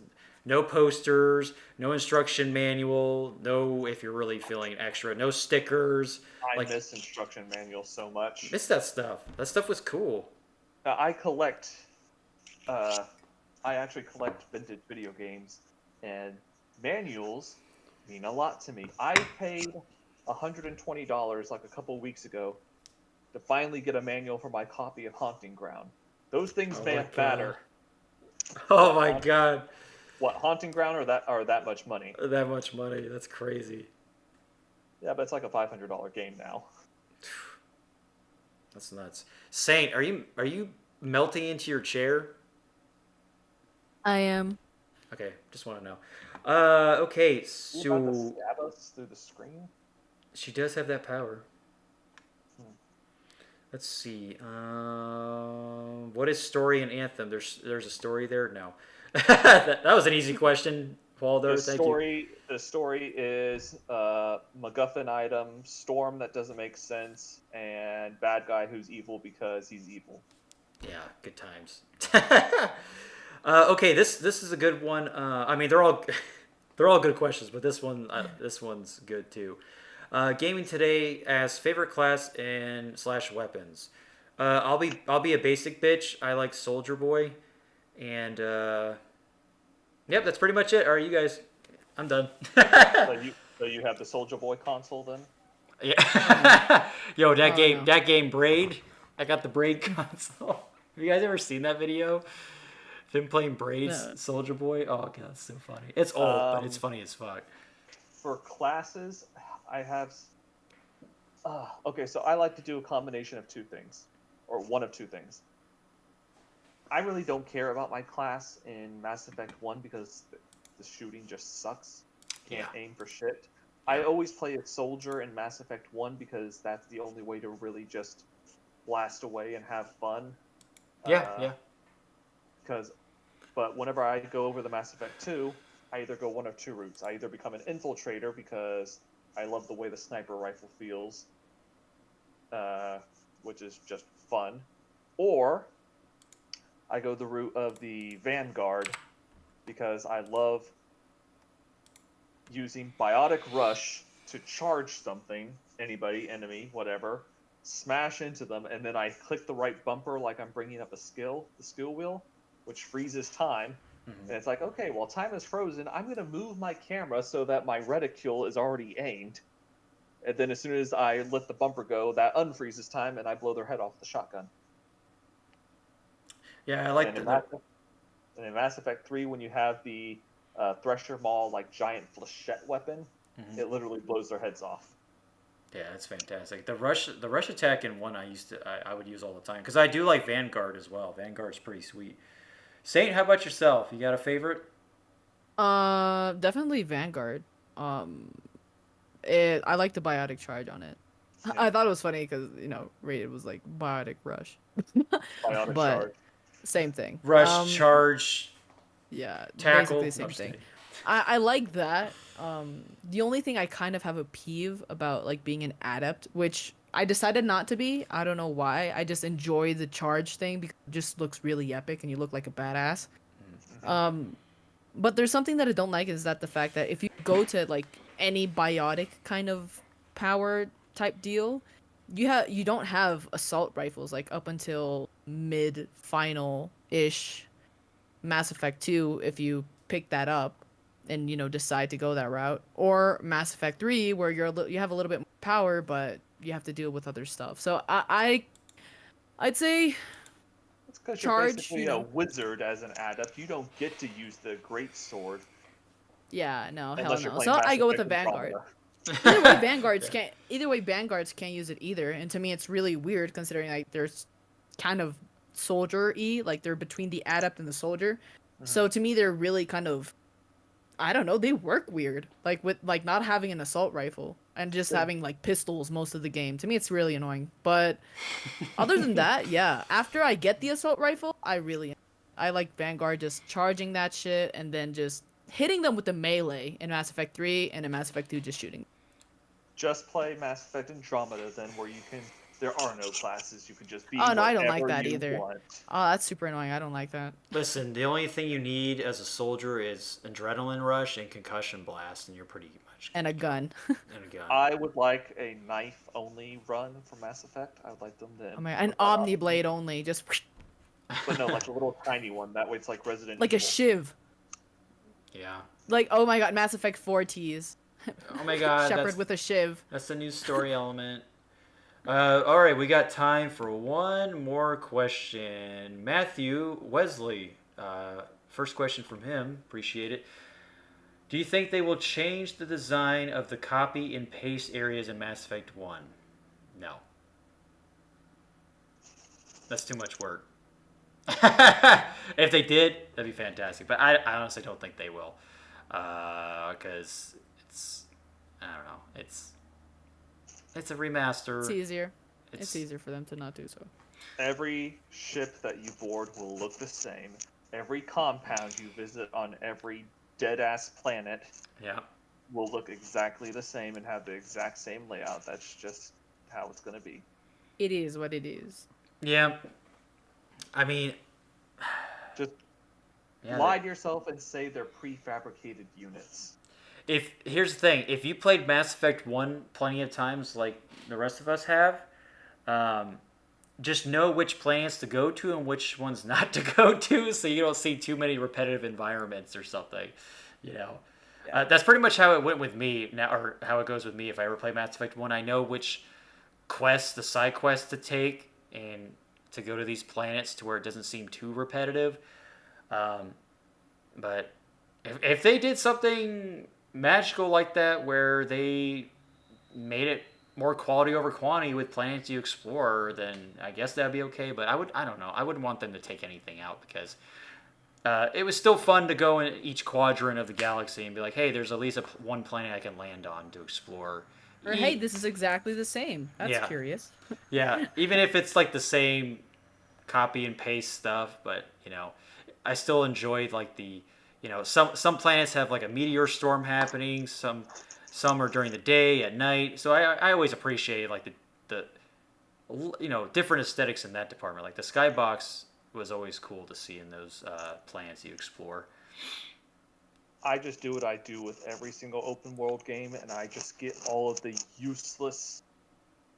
no posters, no instruction manual, no, if you're really feeling extra, no stickers. I miss instruction manuals so much. Miss that stuff. That stuff was cool. I collect. I actually collect vintage video games, and manuals mean a lot to me. I paid $120 like a couple weeks ago to finally get a manual for my copy of Haunting Ground. Those things matter. Oh my god. What, Haunting Ground or that much money? That much money. That's crazy. Yeah, but it's like a $500 game now. That's nuts. Saint, are you melting into your chair? I am. Okay, just want to know. Okay, You about to so stab us through the screen? she does have that power. Let's see. What is story in Anthem? There's a story there? No. That was an easy question. Waldo, thank you. The story is MacGuffin item, storm that doesn't make sense, and bad guy who's evil because he's evil. Yeah, good times. Okay, this is a good one. I mean, they're all they're all good questions, but this one's good too. Gaming today as favorite class and / weapons. I'll be a basic bitch. I like Soldier Boy, and yep, that's pretty much it. All right, you guys, I'm done. So you have the Soldier Boy console then? Yeah. Yo, that no. game Braid. I got the Braid console. Have you guys ever seen that video? Of him playing Braid's No. Soldier Boy. Oh god, it's so funny. It's old, but it's funny as fuck. For classes, I have. Okay, so I like to do a combination of two things, or one of two things. I really don't care about my class in Mass Effect 1 because the shooting just sucks. Can't aim for shit. I always play a soldier in Mass Effect 1 because that's the only way to really just blast away and have fun. Yeah. But whenever I go over the Mass Effect 2, I either go one of two routes. I either become an infiltrator because I love the way the sniper rifle feels, which is just fun, or I go the route of the Vanguard because I love using Biotic Rush to charge something, anybody, enemy, whatever, smash into them, and then I click the right bumper like I'm bringing up the skill wheel, which freezes time. And it's like, okay, well, time is frozen. I'm going to move my camera so that my reticule is already aimed. And then as soon as I let the bumper go, that unfreezes time, and I blow their head off with the shotgun. Yeah, I like and in Mass Effect 3, when you have the Thresher Maul, like, giant flechette weapon, it literally blows their heads off. Yeah, that's fantastic. The rush attack in 1 I would use all the time because I do like Vanguard as well. Vanguard's pretty sweet. Saint, how about yourself? You got a favorite? Definitely Vanguard. I like the biotic charge on it. Yeah. I thought it was funny because rated was like biotic rush, Biotic but charge. same thing. Rush, charge, Yeah, tackle. basically the same I'm just thing. kidding. I like that. The only thing I kind of have a peeve about like being an adept, which I decided not to be. I don't know why. I just enjoy the charge thing because it just looks really epic and you look like a badass. But there's something that I don't like is that the fact that if you go to like any biotic kind of power type deal, you don't have assault rifles like up until mid final ish Mass Effect 2 if you pick that up and decide to go that route, or Mass Effect 3 where you have a little bit more power but you have to deal with other stuff. So I'd say It's because you're charge, basically a wizard as an adept. You don't get to use the great sword yeah, no, hell unless you're no. playing So Mass I go with the Effect Vanguard. Andromeda. Either way Vanguards can't use it either, and to me it's really weird considering like there's kind of soldier-y, like they're between the adept and the soldier. So to me they're really kind of, I don't know, they work weird. Like with like not having an assault rifle and just having like pistols most of the game. To me it's really annoying. But other than that, yeah, after I get the assault rifle, I like Vanguard just charging that shit and then just hitting them with the melee in Mass Effect 3 and in Mass Effect 2 just shooting. Just play Mass Effect Andromeda then, where there are no classes. You can just be Oh no, I don't like whatever that you either. want. Oh, that's super annoying. I don't like that. Listen, the only thing you need as a soldier is adrenaline rush and concussion blast, and you're pretty much And a gun. and a gun. I would like a knife-only run for Mass Effect. I would like them to. Oh my, an put that on. Omniblade only, just But no, like a little tiny one. That way it's like Resident like a Evil. shiv. Yeah. Like, oh my god, Mass Effect 4 teas. Oh my god. Shepard with a shiv. That's the new story element. All right, we got time for one more question. Matthew Wesley, first question from him. Appreciate it. Do you think they will change the design of the copy and paste areas in Mass Effect 1? No. That's too much work. If they did, that'd be fantastic. But I honestly don't think they will. Because I don't know. It's a remaster. It's easier. It's easier for them to not do so. Every ship that you board will look the same. Every compound you visit on every dead-ass planet Yeah. will look exactly the same and have the exact same layout. That's just how it's going to be. It is what it is. Yeah. I mean, Just yeah, lie to yourself and say they're prefabricated units. here's the thing, if you played Mass Effect 1 plenty of times like the rest of us have, just know which planets to go to and which ones not to go to, so you don't see too many repetitive environments or something, you know. Yeah. That's pretty much how it went with me now, or how it goes with me if I ever play Mass Effect 1. I know which quests, the side quests to take, and to go to these planets to where it doesn't seem too repetitive. But if they did something magical like that where they made it more quality over quantity with planets you explore, then I guess that'd be okay. But I don't know. I wouldn't want them to take anything out because it was still fun to go in each quadrant of the galaxy and be like, hey, there's at least one planet I can land on to explore. Or hey, this is exactly the same. That's Yeah. curious. Yeah, even if it's like the same copy and paste stuff, but you know, I still enjoyed like the, you know, some planets have like a meteor storm happening, some are during the day, at night. So I always appreciated like the you know, different aesthetics in that department. Like the skybox was always cool to see in those planets you explore. I just do what I do with every single open world game, and I just get all of the useless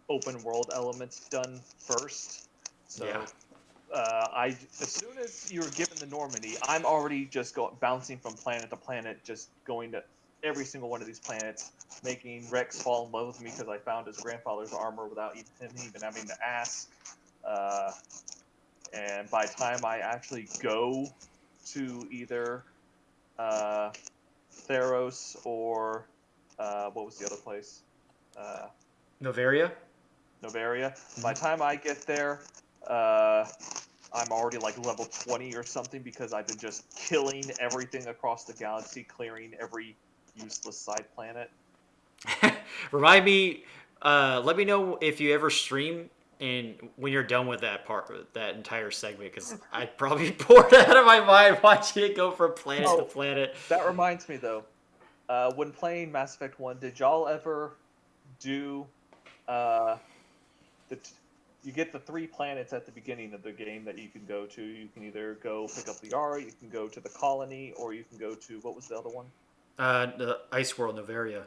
open world elements done first. So, Yeah. as soon as you're given the Normandy, I'm already just bouncing from planet to planet, just going to every single one of these planets, making Rex fall in love with me because I found his grandfather's armor without him even having to ask. And by the time I actually go to either Theros or what was the other place? Novaria? Novaria. By the time I get there, I'm already like level 20 or something because I've been just killing everything across the galaxy, clearing every useless side planet. Remind me, let me know if you ever stream and when you're done with that entire segment, because I'd probably be bored out of my mind watching it go from planet to planet. That reminds me though, when playing Mass Effect 1, did y'all ever do you get the 3 planets at the beginning of the game that you can go to. You can either go pick up Liara, you can go to the colony, or you can go to, what was the other one? The Ice World, Novaria.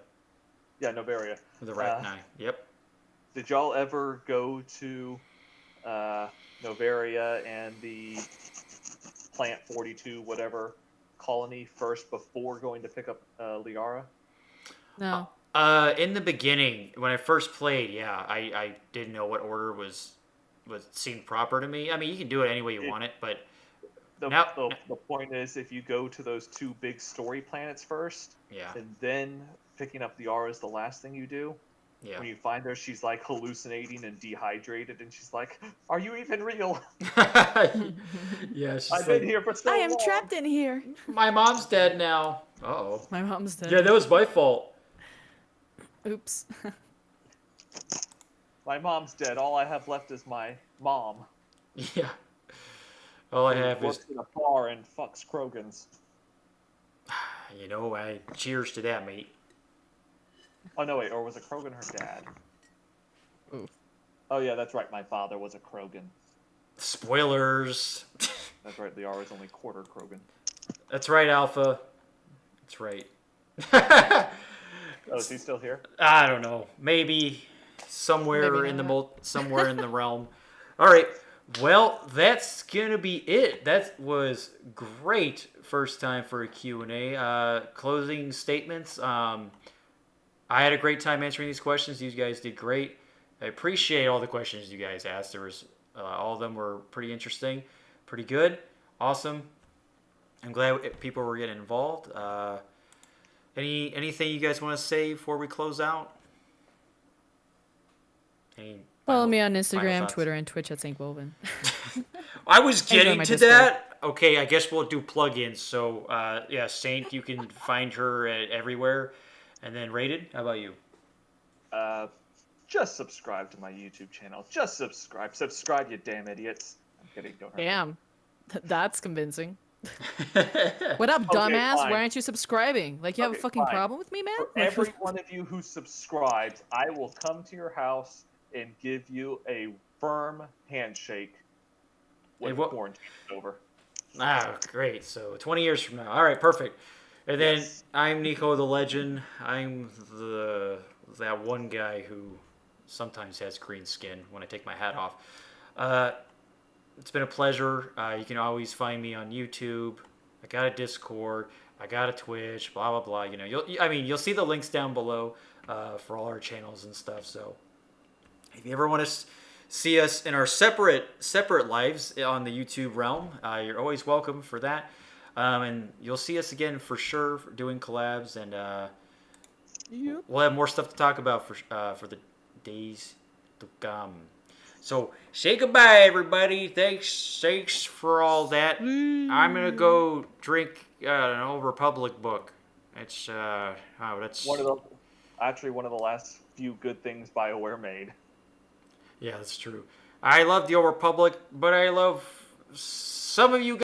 Yeah, Novaria. The Rachni. Yep. Did y'all ever go to Novaria and the Plant 42, whatever, colony first before going to pick up Liara? No. In the beginning, when I first played, yeah, I didn't know what order was seemed proper to me. I mean, you can do it any way you want it, but the point is, if you go to those 2 big story planets first, yeah, and then picking up Liara is the last thing you do. Yeah. When you find her, she's like hallucinating and dehydrated, and she's like, "Are you even real?" Yeah, she's I've been here for so long. I am trapped in here. My mom's dead now. Uh-oh. My mom's dead. Yeah, that was my fault. Oops. My mom's dead. All I have left is my mom. Yeah. All I have works is in a bar and fucks Krogans. You know, cheers to that, mate. Oh no, wait, or was it Krogan her dad? Ooh. Oh yeah, that's right. My father was a Krogan. Spoilers. That's right. Liara is only quarter Krogan. That's right, Alpha. That's right. Oh, is he still here? I don't know. Maybe somewhere Maybe in not. somewhere in the realm. All right. Well, that's gonna be it. That was great. First time for a Q&A. Closing statements. I had a great time answering these questions. You guys did great. I appreciate all the questions you guys asked. There was all of them were pretty interesting, pretty good, awesome. I'm glad people were getting involved. Anything you guys want to say before we close out? Follow me on final Instagram, thoughts? Twitter, and Twitch at Saintwolvinn. I was getting my to Discord. that. Okay, I guess we'll do plugins. So, yeah, Saint, you can find her everywhere. And then Rated, how about you? Just subscribe to my YouTube channel. Just subscribe. Subscribe, you damn idiots. I'm kidding. Don't hurt me. Damn. That's convincing. What up, Okay, dumbass? fine. Why aren't you subscribing? Like, you have a Okay, fucking fine. problem with me, man? For every one of you who subscribes, I will come to your house and give you a firm handshake when Hey, the quarantine is over. Ah, great. So 20 years from now. All right, perfect. And then Yes. I'm NikoTheLegend. I'm that one guy who sometimes has green skin when I take my hat off. It's been a pleasure. You can always find me on YouTube. I got a Discord. I got a Twitch. Blah blah blah. You know, you'll see the links down below for all our channels and stuff. So if you ever want to see us in our separate lives on the YouTube realm, you're always welcome for that. And you'll see us again for sure for doing collabs, and Yep. we'll have more stuff to talk about for the days to come. So say goodbye, everybody. Thanks for all that. I'm gonna go drink an Old Republic book. It's that's One of the last few good things BioWare made. yeah, that's true. I love the Old Republic, but I love some of you guys.